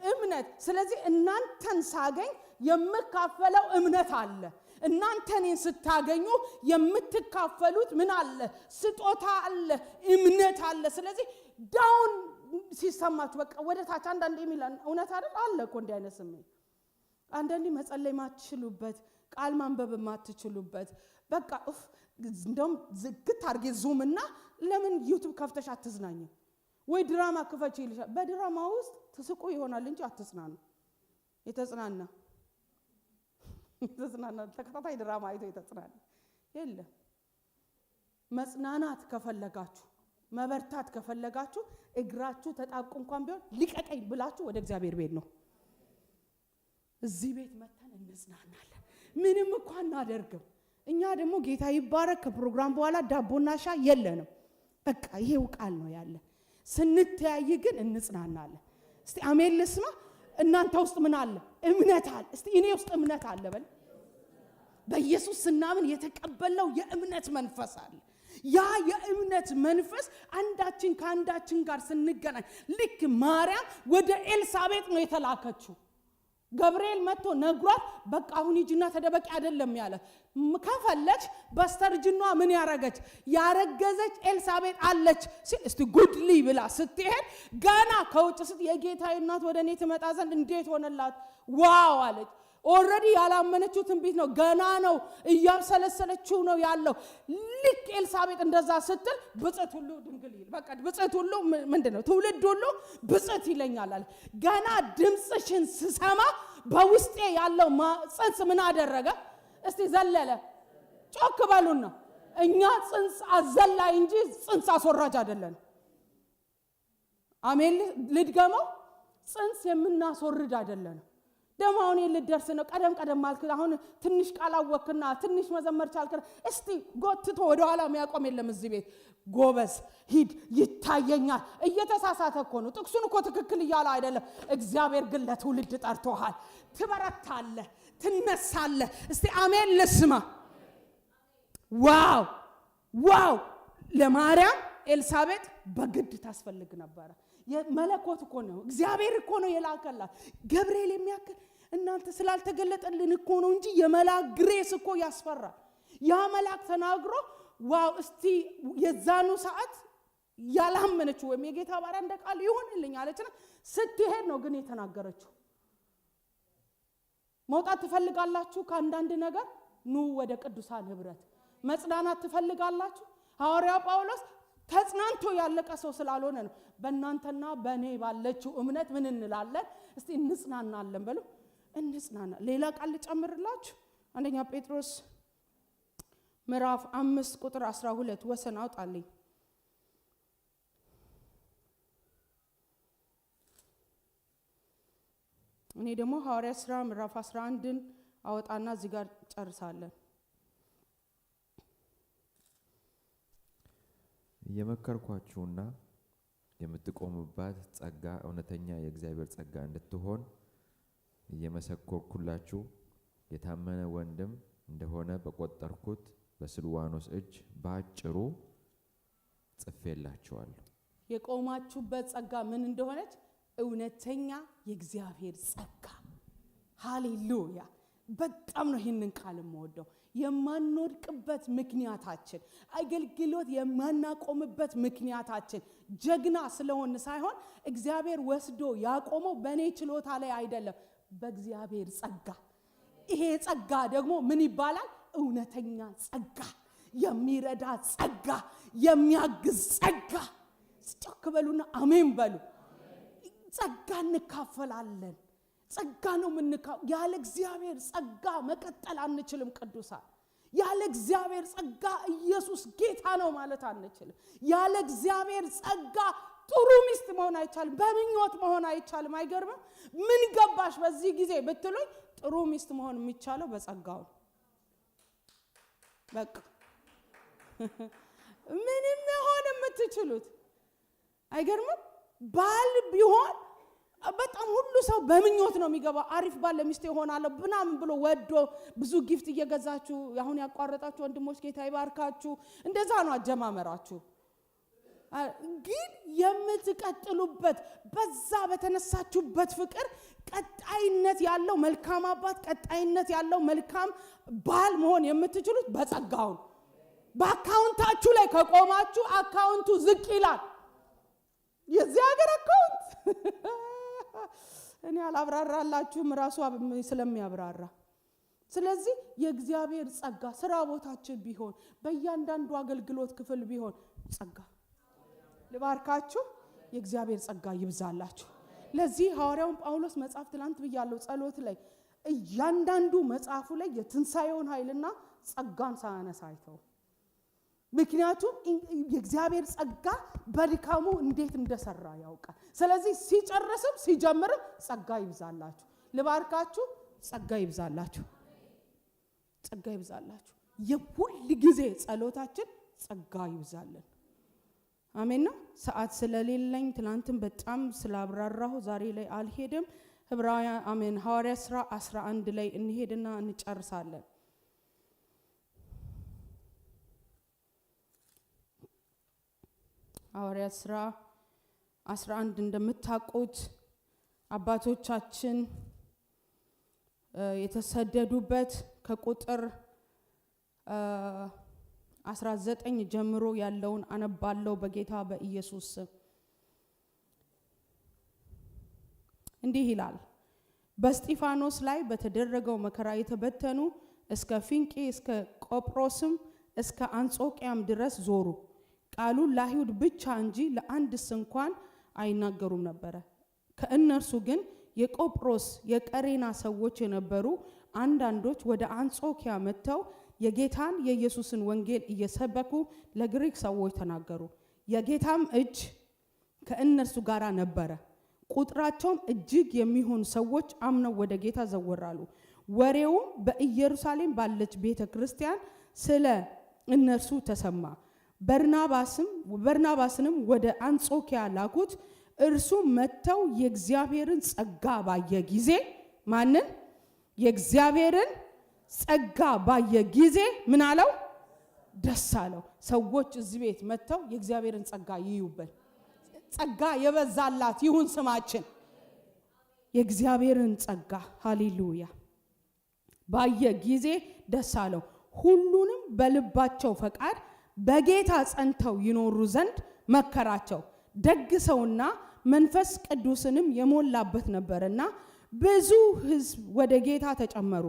እምነት። ስለዚህ እናንተን ሳገኝ የምካፈለው እምነት አለ። እናንተን ስታገኙ የምትካፈሉት አለ? ስጦታ አለ፣ እምነት አለ። ስለዚህ ዳውን ሲሰማችሁ በቃ ወደ ታች አንዳንዴ የሚላል እውነት አይደል? አለ እኮ እንዲህ አይነት ስሜት። አንዳንዴ መጸለይ ማትችሉበት፣ ቃል ማንበብ ማትችሉበት፣ በቃ እንደውም ዝግት አድርጌ ዙምና ለምን ዩቲዩብ ከፍተሽ አትዝናኝ ወይ ድራማ ክፈች ይልሻል። በድራማ ውስጥ ትስቁ ይሆናል እንጂ አትጽናኑ። የተጽናና ተከታታይ ድራማ አይቶ የተጽናና የለም። መጽናናት ከፈለጋችሁ መበርታት ከፈለጋችሁ እግራችሁ ተጣብቆ እንኳን ቢሆን ሊቀቀኝ ብላችሁ ወደ እግዚአብሔር ቤት ነው። እዚህ ቤት መተን እንጽናናለን። ምንም እንኳን እናደርግም። እኛ ደግሞ ጌታ ይባረክ ከፕሮግራም በኋላ ዳቦና ሻይ የለንም። በቃ ይሄው ቃል ነው ያለ። ስንተያይ ግን እንጽናናለን። እስቲ አሜን ልስማ። እናንተ ውስጥ ምን አለ? እምነት አለ። እስቲ እኔ ውስጥ እምነት አለ በል። በኢየሱስ ስናምን የተቀበለው የእምነት መንፈስ አለ። ያ የእምነት መንፈስ አንዳችን ከአንዳችን ጋር ስንገናኝ ልክ ማርያም ወደ ኤልሳቤጥ ነው የተላከችው። ገብርኤል መጥቶ ነግሯት በቃ አሁን ሂጂና ተደበቂ አይደለም ያለ። ከፈለች በስተርጅኗ ምን ያረገዘች ኤልሳቤጥ አለች። እስቲ ጉድሊ ብላ ስትሄድ ገና ከውጭ የጌታዬ እናት ወደ እኔ ትመጣ ዘንድ እንዴት ሆነላት? ዋው አለች። ኦልሬዲ ያላመነችው ትንቢት ነው። ገና ነው እያብሰለሰለችው ነው ያለው። ልክ ኤልሳቤጥ እንደዛ ስትል ብጽዕት ሁሉ ድንግል ይል በቃ ብጽዕት ሁሉ ምንድነው? ትውልድ ሁሉ ብጽዕት ይለኛል አለ። ገና ድምጽሽን ስሰማ በውስጤ ያለው ጽንስ ምን አደረገ? እስቲ ዘለለ። ጮክ በሉና እኛ ጽንስ አዘላይ እንጂ ጽንስ አስወራጅ አይደለን። አሜን። ልድገመው። ጽንስ የምናስወርድ አይደለን። ደሞ አሁን ልደርስ ነው። ቀደም ማለት አሁን ትንሽ ቃል አወክና ትንሽ መዘመር ቻልከ። እስቲ ጎትቶ ወደ ኋላ የሚያቆም የለም እዚህ ቤት። ጎበዝ ሂድ ይታየኛል። እየተሳሳተ እኮ ነው። ጥቅሱን እኮ ትክክል እያለ አይደለም። እግዚአብሔር ግን ለትውልድ ጠርቶሃል። ትበረታለህ፣ ትነሳለህ። እስቲ አሜን ልስማ። ዋው ለማርያም ኤልሳቤጥ በግድ ታስፈልግ ነበር። የመለኮት እኮ ነው። እግዚአብሔር እኮ ነው የላከላት። ገብርኤል የሚያክል እናንተ ስላልተገለጠልን እኮ ነው እንጂ የመላክ ግሬስ እኮ ያስፈራል። ያ መልአክ ተናግሮ ዋው እስቲ የዛኑ ሰዓት ያላመነችው ወይም የጌታ ባሪያ እንደ ቃል ይሆንልኝ አለችና ስትሄድ ነው ግን የተናገረችው። መውጣት ትፈልጋላችሁ ከአንዳንድ ነገር? ኑ ወደ ቅዱሳን ህብረት። መጽናናት ትፈልጋላችሁ? ሐዋርያው ጳውሎስ ተጽናንቶ ያለቀ ሰው ስላልሆነ ነው። በእናንተና በእኔ ባለችው እምነት ምን እንላለን? እስቲ እንጽናናለን በሉ። እንጽናና። ሌላ ቃል ልጨምርላችሁ። አንደኛ ጴጥሮስ ምዕራፍ 5 ቁጥር 12 ወሰን አውጣልኝ። እኔ ደግሞ ሐዋርያ ሥራ ምዕራፍ 11ን አወጣና እዚህ ጋር ጨርሳለን። የመከርኳችሁና የምትቆሙባት ጸጋ እውነተኛ የእግዚአብሔር ጸጋ እንድትሆን እየመሰከርኩላችሁ የታመነ ወንድም እንደሆነ በቆጠርኩት በስልዋኖስ እጅ ባጭሩ ጽፌላችኋለሁ። የቆማችሁበት ጸጋ ምን እንደሆነች እውነተኛ የእግዚአብሔር ጸጋ። ሃሌሉያ! በጣም ነው ይህንን ቃል የምወደው። የማንወድቅበት ምክንያታችን፣ አገልግሎት የማናቆምበት ምክንያታችን ጀግና ስለሆነ ሳይሆን እግዚአብሔር ወስዶ ያቆመው በእኔ ችሎታ ላይ አይደለም፣ በእግዚአብሔር ጸጋ። ይሄ ጸጋ ደግሞ ምን ይባላል? እውነተኛ ጸጋ፣ የሚረዳ ጸጋ፣ የሚያግዝ ጸጋ። ጮክ በሉና አሜን በሉ። ጸጋ እንካፈላለን። ጸጋ ነው ያለ እግዚአብሔር ጸጋ መቀጠል አንችልም። ቅዱሳን ያለ እግዚአብሔር ጸጋ ኢየሱስ ጌታ ነው ማለት አንችልም። ያለ እግዚአብሔር ጸጋ ጥሩ ሚስት መሆን አይቻልም። በምኞት መሆን አይቻልም። አይገርምም? ምን ገባሽ በዚህ ጊዜ ብትሉኝ ጥሩ ሚስት መሆን የሚቻለው በጸጋው። በቃ ምንም መሆን የምትችሉት አይገርምም? ባል ቢሆን በጣም ሁሉ ሰው በምኞት ነው የሚገባው። አሪፍ ባል ለሚስት ይሆናል ምናምን ብሎ ወዶ ብዙ ጊፍት እየገዛችሁ አሁን ያቋረጣችሁ ወንድሞች ጌታ ይባርካችሁ። እንደዛ ነው አጀማመራችሁ። ግን የምትቀጥሉበት በዛ በተነሳችሁበት ፍቅር ቀጣይነት ያለው መልካም አባት፣ ቀጣይነት ያለው መልካም ባል መሆን የምትችሉት በጸጋው። በአካውንታችሁ ላይ ከቆማችሁ አካውንቱ ዝቅ ይላል። የዚህ ሀገር አካውንት እኔ አላብራራላችሁም ራሱ ስለሚያብራራ። ስለዚህ የእግዚአብሔር ጸጋ ስራ ቦታችን ቢሆን በእያንዳንዱ አገልግሎት ክፍል ቢሆን ጸጋ ልባርካችሁ። የእግዚአብሔር ጸጋ ይብዛላችሁ። ለዚህ ሐዋርያው ጳውሎስ መጽሐፍ ትላንት ብያለሁ ጸሎት ላይ እያንዳንዱ መጽሐፉ ላይ የትንሳኤውን ኃይልና ጸጋን ሳያነሳ አይተው። ምክንያቱም የእግዚአብሔር ጸጋ በድካሙ እንዴት እንደሰራ ያውቃል። ስለዚህ ሲጨርስም ሲጀምርም ጸጋ ይብዛላችሁ። ልባርካችሁ። ጸጋ ይብዛላችሁ። ጸጋ ይብዛላችሁ። የሁል ጊዜ ጸሎታችን ጸጋ ይብዛልን። አሜን ነው። ሰዓት ስለሌለኝ ትናንትም በጣም ስላብራራሁ ዛሬ ላይ አልሄድም። ዕብራውያን አሜን ሐዋርያ ሥራ 11 ላይ እንሄድና እንጨርሳለን። ሐዋርያ ሥራ 11 እንደምታውቁት አባቶቻችን የተሰደዱበት ከቁጥር 19 ጀምሮ ያለውን አነባለሁ በጌታ በኢየሱስ ስም። እንዲህ ይላል። በስጢፋኖስ ላይ በተደረገው መከራ የተበተኑ እስከ ፊንቄ እስከ ቆጵሮስም እስከ አንጾቂያም ድረስ ዞሩ። ቃሉን ለአይሁድ ብቻ እንጂ ለአንድስ እንኳን አይናገሩም ነበረ። ከእነርሱ ግን የቆጵሮስ የቀሬና ሰዎች የነበሩ አንዳንዶች ወደ አንጾኪያ መጥተው የጌታን የኢየሱስን ወንጌል እየሰበኩ ለግሪክ ሰዎች ተናገሩ። የጌታም እጅ ከእነርሱ ጋር ነበረ። ቁጥራቸውም እጅግ የሚሆኑ ሰዎች አምነው ወደ ጌታ ዘወራሉ። ወሬውም በኢየሩሳሌም ባለች ቤተ ክርስቲያን ስለ እነርሱ ተሰማ። በርናባስንም ወደ አንጾኪያ ላኩት። እርሱ መጥተው የእግዚአብሔርን ጸጋ ባየ ጊዜ ማንን? የእግዚአብሔርን ጸጋ ባየ ጊዜ ምን አለው? ደስ አለው። ሰዎች እዚህ ቤት መጥተው የእግዚአብሔርን ጸጋ ይዩበት። ጸጋ የበዛላት ይሁን ስማችን። የእግዚአብሔርን ጸጋ ሃሌሉያ ባየ ጊዜ ደስ አለው። ሁሉንም በልባቸው ፈቃድ በጌታ ጸንተው ይኖሩ ዘንድ መከራቸው። ደግ ሰውና መንፈስ ቅዱስንም የሞላበት ነበርና ብዙ ሕዝብ ወደ ጌታ ተጨመሩ።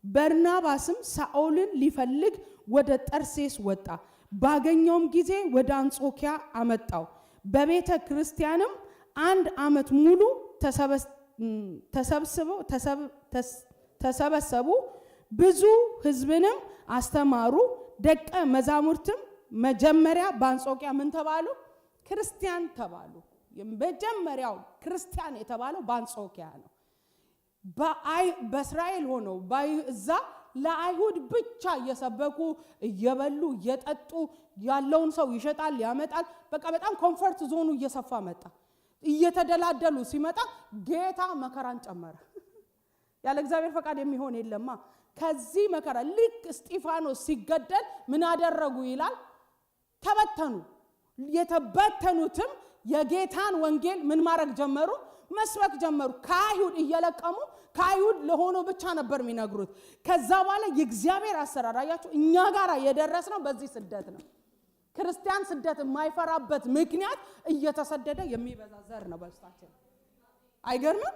በርናባስም ሳኦልን ሊፈልግ ወደ ጠርሴስ ወጣ። ባገኘውም ጊዜ ወደ አንጾኪያ አመጣው። በቤተ ክርስቲያንም 1 ዓመት ሙሉ ተሰበሰቡ። ብዙ ሕዝብንም አስተማሩ። ደቀ መዛሙርትም መጀመሪያ በአንጾኪያ ምን ተባሉ? ክርስቲያን ተባሉ። መጀመሪያው ክርስቲያን የተባለው በአንጾኪያ ነው። በእስራኤል ሆነው እዛ ለአይሁድ ብቻ እየሰበኩ እየበሉ እየጠጡ ያለውን ሰው ይሸጣል ያመጣል። በቃ በጣም ኮምፎርት ዞኑ እየሰፋ መጣ። እየተደላደሉ ሲመጣ ጌታ መከራን ጨመረ። ያለ እግዚአብሔር ፈቃድ የሚሆን የለማ። ከዚህ መከራ ልክ እስጢፋኖስ ሲገደል ምን አደረጉ ይላል? ተበተኑ። የተበተኑትም የጌታን ወንጌል ምን ማድረግ ጀመሩ? መስበክ ጀመሩ። ከአይሁድ እየለቀሙ ከአይሁድ ለሆኖ ብቻ ነበር የሚነግሩት። ከዛ በኋላ የእግዚአብሔር አሰራር አያችሁ እኛ ጋር የደረስነው በዚህ ስደት ነው። ክርስቲያን ስደት የማይፈራበት ምክንያት እየተሰደደ የሚበዛ ዘር ነው በውስጣችን። አይገርምም?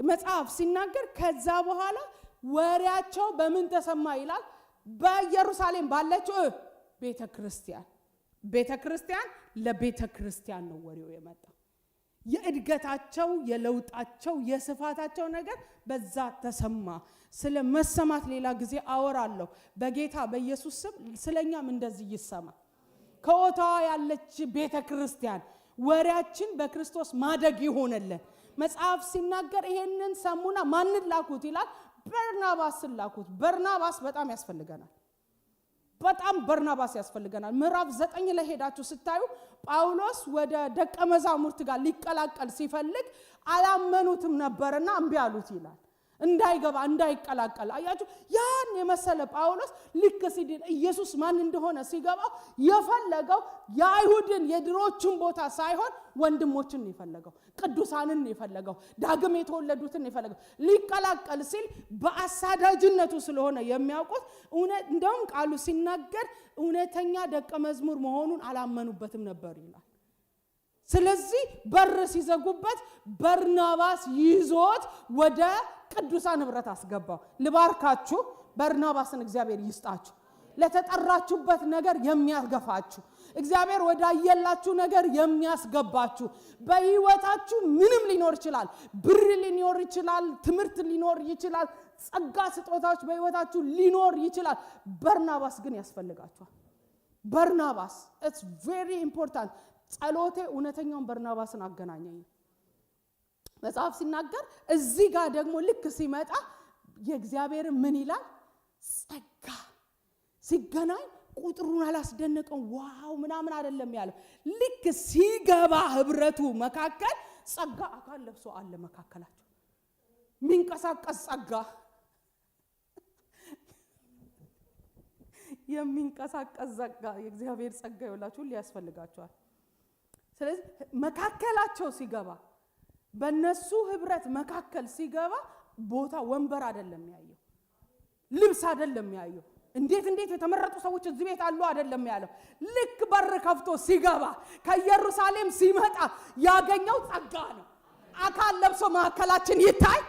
መጽሐፍ ሲናገር ከዛ በኋላ ወሬያቸው በምን ተሰማ ይላል? በኢየሩሳሌም ባለችው ቤተክርስቲያን ለቤተክርስቲያን ነው ወሬው የመጣው። የእድገታቸው የለውጣቸው የስፋታቸው ነገር በዛ ተሰማ። ስለ መሰማት ሌላ ጊዜ አወራለሁ። በጌታ በኢየሱስ ስም ስለኛም እንደዚህ ይሰማ። ከወታዋ ያለች ቤተክርስቲያን ወሬያችን በክርስቶስ ማደግ ይሆነልን። መጽሐፍ ሲናገር ይሄንን ሰሙና ማንን ላኩት ይላል? በርናባስን ላኩት። በርናባስ በጣም ያስፈልገናል። በጣም በርናባስ ያስፈልገናል። ምዕራፍ 9 ላይ ሄዳችሁ ስታዩ ጳውሎስ ወደ ደቀ መዛሙርት ጋር ሊቀላቀል ሲፈልግ አላመኑትም ነበርና እምቢ አሉት ይላል። እንዳይገባ እንዳይቀላቀል አያችሁ። ያን የመሰለ ጳውሎስ ልክ ሲድን ኢየሱስ ማን እንደሆነ ሲገባው የፈለገው የአይሁድን የድሮችን ቦታ ሳይሆን ወንድሞችን ነው የፈለገው፣ ቅዱሳንን ነው የፈለገው፣ ዳግም የተወለዱትን ነው የፈለገው። ሊቀላቀል ሲል በአሳዳጅነቱ ስለሆነ የሚያውቁት እንደውም ቃሉ ሲናገር እውነተኛ ደቀ መዝሙር መሆኑን አላመኑበትም ነበር ይላል። ስለዚህ በር ሲዘጉበት በርናባስ ይዞት ወደ ቅዱሳን ህብረት አስገባው። ልባርካችሁ፣ በርናባስን እግዚአብሔር ይስጣችሁ። ለተጠራችሁበት ነገር የሚያገፋችሁ እግዚአብሔር ወዳየላችሁ ነገር የሚያስገባችሁ። በህይወታችሁ ምንም ሊኖር ይችላል፣ ብር ሊኖር ይችላል፣ ትምህርት ሊኖር ይችላል፣ ጸጋ ስጦታዎች በህይወታችሁ ሊኖር ይችላል። በርናባስ ግን ያስፈልጋችኋል። በርናባስ it's very important። ጸሎቴ እውነተኛውን በርናባስን አገናኘኝ። መጽሐፍ ሲናገር እዚህ ጋር ደግሞ ልክ ሲመጣ የእግዚአብሔር ምን ይላል? ጸጋ ሲገናኝ ቁጥሩን አላስደነቀው ዋው ምናምን አይደለም ያለው። ልክ ሲገባ ህብረቱ መካከል ጸጋ አካል ለብሶ አለ መካከላቸው። ሚንቀሳቀስ ጸጋ፣ የሚንቀሳቀስ ጸጋ፣ የእግዚአብሔር ጸጋ ይውላችሁ ሊያስፈልጋቸዋል። ስለዚህ መካከላቸው ሲገባ በእነሱ ህብረት መካከል ሲገባ ቦታ ወንበር አይደለም ያየው፣ ልብስ አይደለም ያየው፣ እንዴት የተመረጡ ሰዎች እዚህ ቤት አሉ አይደለም ያለው። ልክ በር ከፍቶ ሲገባ ከኢየሩሳሌም ሲመጣ ያገኘው ጸጋ ነው። አካል ለብሶ መካከላችን ይታይ።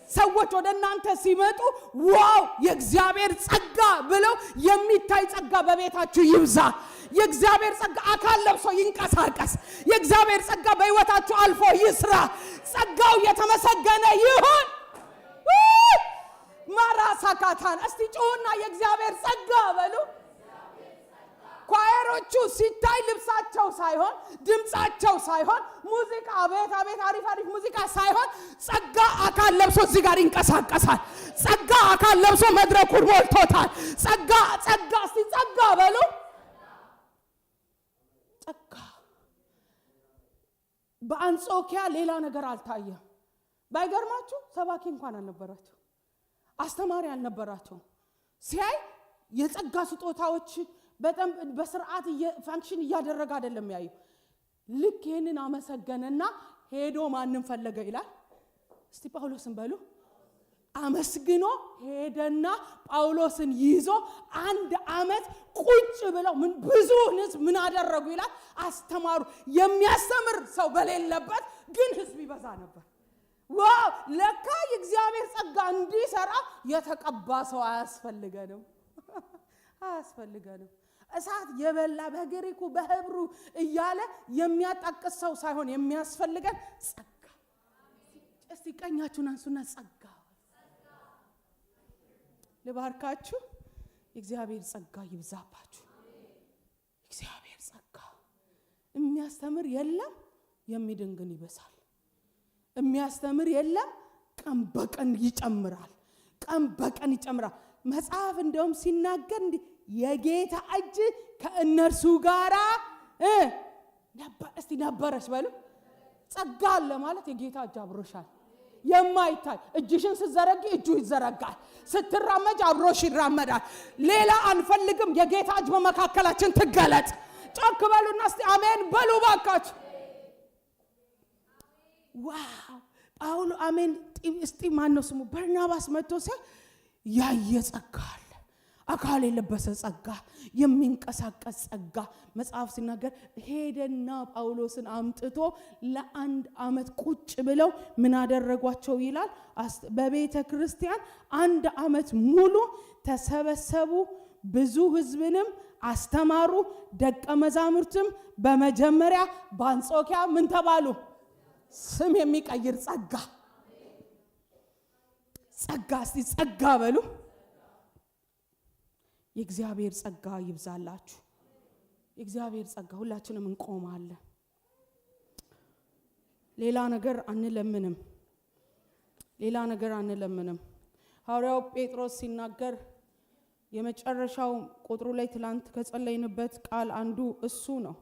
ሰዎች ወደ እናንተ ሲመጡ ዋው የእግዚአብሔር ጸጋ ብለው የሚታይ ጸጋ በቤታችሁ ይብዛ። የእግዚአብሔር ጸጋ አካል ለብሶ ይንቀሳቀስ። የእግዚአብሔር ጸጋ በህይወታችሁ አልፎ ይስራ። ጸጋው የተመሰገነ ይሁን። ማራሳካታን እስቲ ጮህና የእግዚአብሔር ጸጋ በሉ። ኳየሮቹ ሲታይ ልብሳቸው ሳይሆን ድምጻቸው ሳይሆን ሙዚቃ አቤት አሪፍ ሙዚቃ ሳይሆን ጸጋ አካል ለብሶ እዚህ ጋር ይንቀሳቀሳል። ጸጋ አካል ለብሶ መድረኩን ሞልቶታል። ጸጋ እስቲ ጸጋ በሉ። ጸጋ በአንጾኪያ ሌላ ነገር አልታየም። ባይገርማችሁ ሰባኪ እንኳን አልነበራቸው፣ አስተማሪ አልነበራቸው። ሲያይ የጸጋ ስጦታዎች በጣም በስርዓት ፋንክሽን እያደረገ አይደለም ያዩ። ልክ ይሄንን አመሰገነና ሄዶ ማንን ፈለገ ይላል? እስቲ ጳውሎስን በሉ። አመስግኖ ሄደና ጳውሎስን ይዞ 1 ዓመት ቁጭ ብለው ብዙ ህዝብ ምን አደረጉ ይላል? አስተማሩ። የሚያስተምር ሰው በሌለበት ግን ህዝብ ይበዛ ነበር። ዋው ለካ የእግዚአብሔር ጸጋ እንዲሰራ የተቀባ ሰው አያስፈልገንም። እሳት የበላ በግሪኩ በህብሩ እያለ የሚያጣቅስ ሰው ሳይሆን የሚያስፈልገን ጸጋ። እስቲ ቀኛችሁን አንሱና ጸጋ ልባርካችሁ። የእግዚአብሔር ጸጋ ይብዛባችሁ። እግዚአብሔር ጸጋ የሚያስተምር የለም፣ የሚድን ግን ይበዛል። የሚያስተምር የለም፣ ቀን በቀን ይጨምራል። መጽሐፍ እንደውም ሲናገር እንዲህ የጌታ እጅ ከእነርሱ ጋራ እስቲ ነበረች በሉ። ጸጋ አለ ማለት የጌታ እጅ አብሮሻል። የማይታይ እጅሽን ስትዘረጊ እጁ ይዘረጋል። ስትራመጅ አብሮሽ ይራመዳል። ሌላ አንፈልግም። የጌታ እጅ በመካከላችን ትገለጥ። ጮክ በሉና እስቲ አሜን በሉ ባካችሁ። ዋው ጳውሎ አሜን እስቲ ማን ነው ስሙ በርናባስ መጥቶ ሲል ያየ ጸጋ አለ፣ አካል የለበሰ ጸጋ፣ የሚንቀሳቀስ ጸጋ። መጽሐፍ ሲናገር ሄደና ጳውሎስን አምጥቶ ለአንድ ዓመት ቁጭ ብለው ምን አደረጓቸው ይላል? በቤተ ክርስቲያን 1 ዓመት ሙሉ ተሰበሰቡ፣ ብዙ ሕዝብንም አስተማሩ። ደቀ መዛሙርትም በመጀመሪያ በአንጾኪያ ምን ተባሉ? ስም የሚቀይር ጸጋ። ጸጋ እስቲ ጸጋ በሉ። የእግዚአብሔር ጸጋ ይብዛላችሁ። የእግዚአብሔር ጸጋ ሁላችንም እንቆማለን። ሌላ ነገር አንለምንም። ሌላ ነገር አንለምንም። ሐዋርያው ጴጥሮስ ሲናገር የመጨረሻው ቁጥሩ ላይ ትላንት ከጸለይንበት ቃል አንዱ እሱ ነው።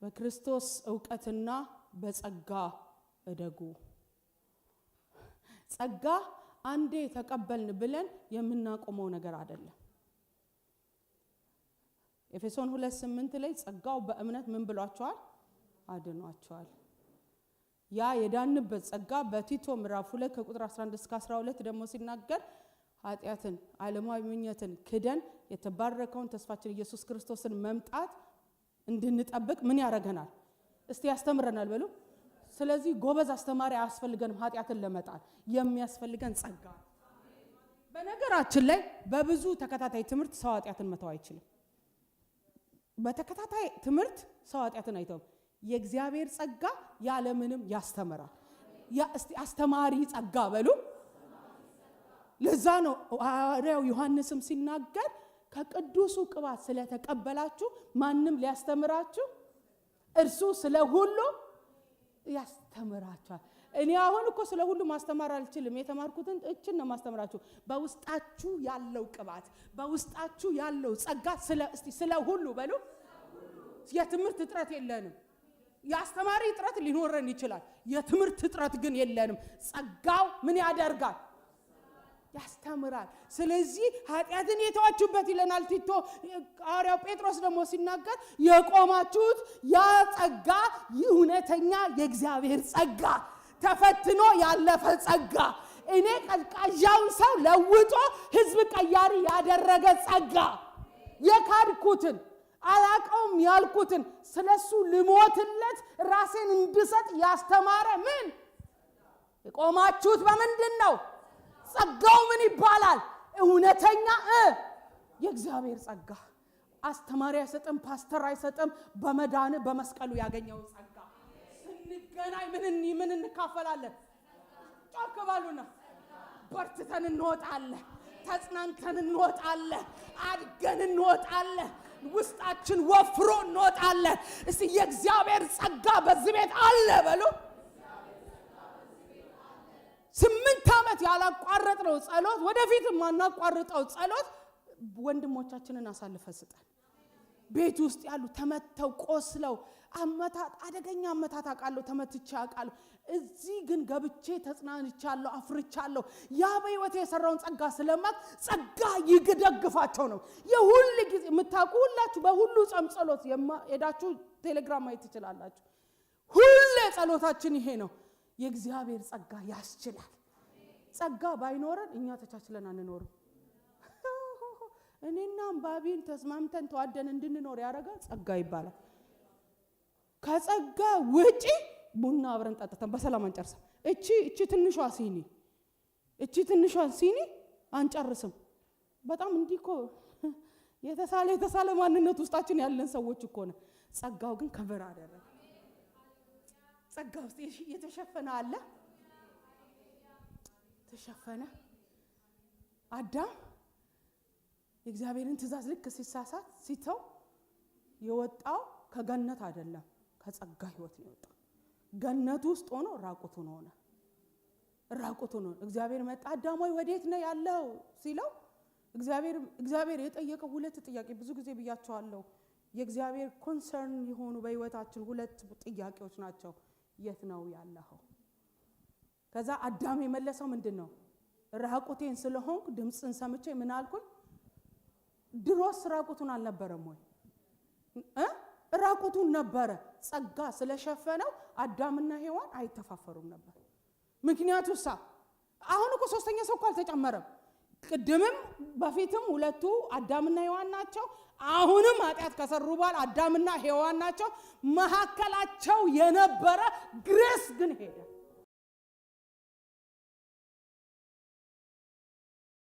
በክርስቶስ ዕውቀትና በጸጋ እደጉ። ጸጋ አንዴ ተቀበልን ብለን የምናቆመው ነገር አይደለም። ኤፌሶን 2:8 ላይ ጸጋው በእምነት ምን ብሏቸዋል? አድኗቸዋል። ያ የዳንበት ጸጋ በቲቶ ምዕራፍ 2 ከቁጥር 11 እስከ 12 ደግሞ ሲናገር ኃጢአትን ዓለማዊ ምኞትን ክደን የተባረከውን ተስፋችን ኢየሱስ ክርስቶስን መምጣት እንድንጠብቅ ምን ያደርገናል? እስቲ ያስተምረናል በሉ። ስለዚህ ጎበዝ አስተማሪ አያስፈልገንም ኃጢአትን ለመጣል የሚያስፈልገን ጸጋ። በነገራችን ላይ በብዙ ተከታታይ ትምህርት ሰው ኃጢአትን መተው አይችልም። በተከታታይ ትምህርት ሰው ኃጢአትን አይተውም። የእግዚአብሔር ጸጋ ያለምንም ያስተምራል። ያ እስቲ አስተማሪ ጸጋ በሉ። ለዛ ነው ሐዋርያው ዮሐንስም ሲናገር ከቅዱሱ ቅባት ስለተቀበላችሁ ማንም ሊያስተምራችሁ እርሱ ስለ ሁሉ ያስተምራችኋል። እኔ አሁን እኮ ስለ ሁሉ ማስተማር አልችልም። የተማርኩትን እችን ነው ማስተምራችሁ። በውስጣችሁ ያለው ቅባት፣ በውስጣችሁ ያለው ጸጋ ስለ ሁሉ በሉ። የትምህርት እጥረት የለንም። የአስተማሪ እጥረት ሊኖረን ይችላል። የትምህርት እጥረት ግን የለንም። ጸጋው ምን ያደርጋል? ያስተምራል። ስለዚህ ኃጢአትን የተዋችሁበት ይለናል ቲቶ። ሐዋርያው ጴጥሮስ ደግሞ ሲናገር የቆማችሁት ያ ጸጋ እውነተኛ የእግዚአብሔር ጸጋ፣ ተፈትኖ ያለፈ ጸጋ፣ እኔ ቀዝቃዣውን ሰው ለውጦ ህዝብ ቀያሪ ያደረገ ጸጋ፣ የካድኩትን አላቀውም ያልኩትን ስለሱ ልሞትለት ራሴን እንድሰጥ ያስተማረ ምን የቆማችሁት በምንድን ነው? ጸጋው ምን ይባላል? እውነተኛ የእግዚአብሔር ጸጋ። አስተማሪ አይሰጥም፣ ፓስተር አይሰጥም። በመዳን በመስቀሉ ያገኘው ጸጋ ስንገናኝ ምን እንካፈላለን? ጮክ በሉና በርትተን እንወጣለን፣ ተጽናንተን እንወጣለን፣ አድገን እንወጣለን፣ ውስጣችን ወፍሮ እንወጣለን። እስቲ የእግዚአብሔር ጸጋ በዚህ ቤት አለ በሉ። 8 ዓመት ያላቋረጥነው ጸሎት፣ ወደፊትም ማናቋርጠው ጸሎት ወንድሞቻችንን አሳልፈ ስጠን። ቤት ውስጥ ያሉ ተመተው ቆስለው አመታት፣ አደገኛ አመታት አቃለሁ፣ ተመትቼ አቃለሁ። እዚህ ግን ገብቼ ተጽናንቻለሁ፣ አፍርቻለሁ። ያ በህይወት የሰራውን ጸጋ ስለማት ጸጋ ይገደግፋቸው ነው። የሁሉ ጊዜ የምታውቁ ሁላችሁ በሁሉ ጾም ጸሎት ሄዳችሁ ቴሌግራም ማየት ትችላላችሁ። ሁሉ ጸሎታችን ይሄ ነው። የእግዚአብሔር ጸጋ ያስችላል። ጸጋ ባይኖረን እኛ ተቻችለን አንኖርም። እኔና አምባቢን ተስማምተን ተዋደን እንድንኖር ያደረገ ጸጋ ይባላል። ከጸጋ ውጪ ቡና አብረን ጠጥተን በሰላም አንጨርስም። እቺ ትንሿ ሲኒ አንጨርስም። በጣም እንዲኮ የተሳለ ማንነት ውስጣችን ያለን ሰዎች እኮ ነው። ጸጋው ግን ከበር አደረገ። ጸጋ ውስጥ የተሸፈነ አለ። ተሸፈነ። አዳም የእግዚአብሔርን ትእዛዝ ልክ ሲሳሳት ሲተው የወጣው ከገነት አይደለም፣ ከጸጋ ህይወት ነው የወጣው። ገነት ውስጥ ሆኖ ራቁቱን ሆነ። እግዚአብሔር መጣ፣ አዳም ሆይ ወዴት ነህ ያለው ሲለው እግዚአብሔር የጠየቀው 2 ጥያቄ ብዙ ጊዜ ብያቸዋለሁ። የእግዚአብሔር ኮንሰርን የሆኑ በህይወታችን 2 ጥያቄዎች ናቸው። የት ነው ያለኸው? ከዛ አዳም የመለሰው ምንድነው? ራቁቴን ስለሆንኩ ድምጽን ሰምቼ ምን አልኩኝ? ድሮስ ራቁቱን አልነበረም ወይ? ራቁቱን ነበረ። ጸጋ ስለሸፈነው አዳምና ሔዋን አይተፋፈሩም ነበር። ምክንያቱስ አሁን እኮ ሶስተኛ ሰው እኮ አልተጨመረም። ቅድምም በፊትም ሁለቱ አዳምና ሔዋን ናቸው። አሁንም ኃጢአት ከሰሩ በኋላ አዳምና ሔዋን ናቸው። መሐከላቸው የነበረ ግሬስ ግን ሄደ።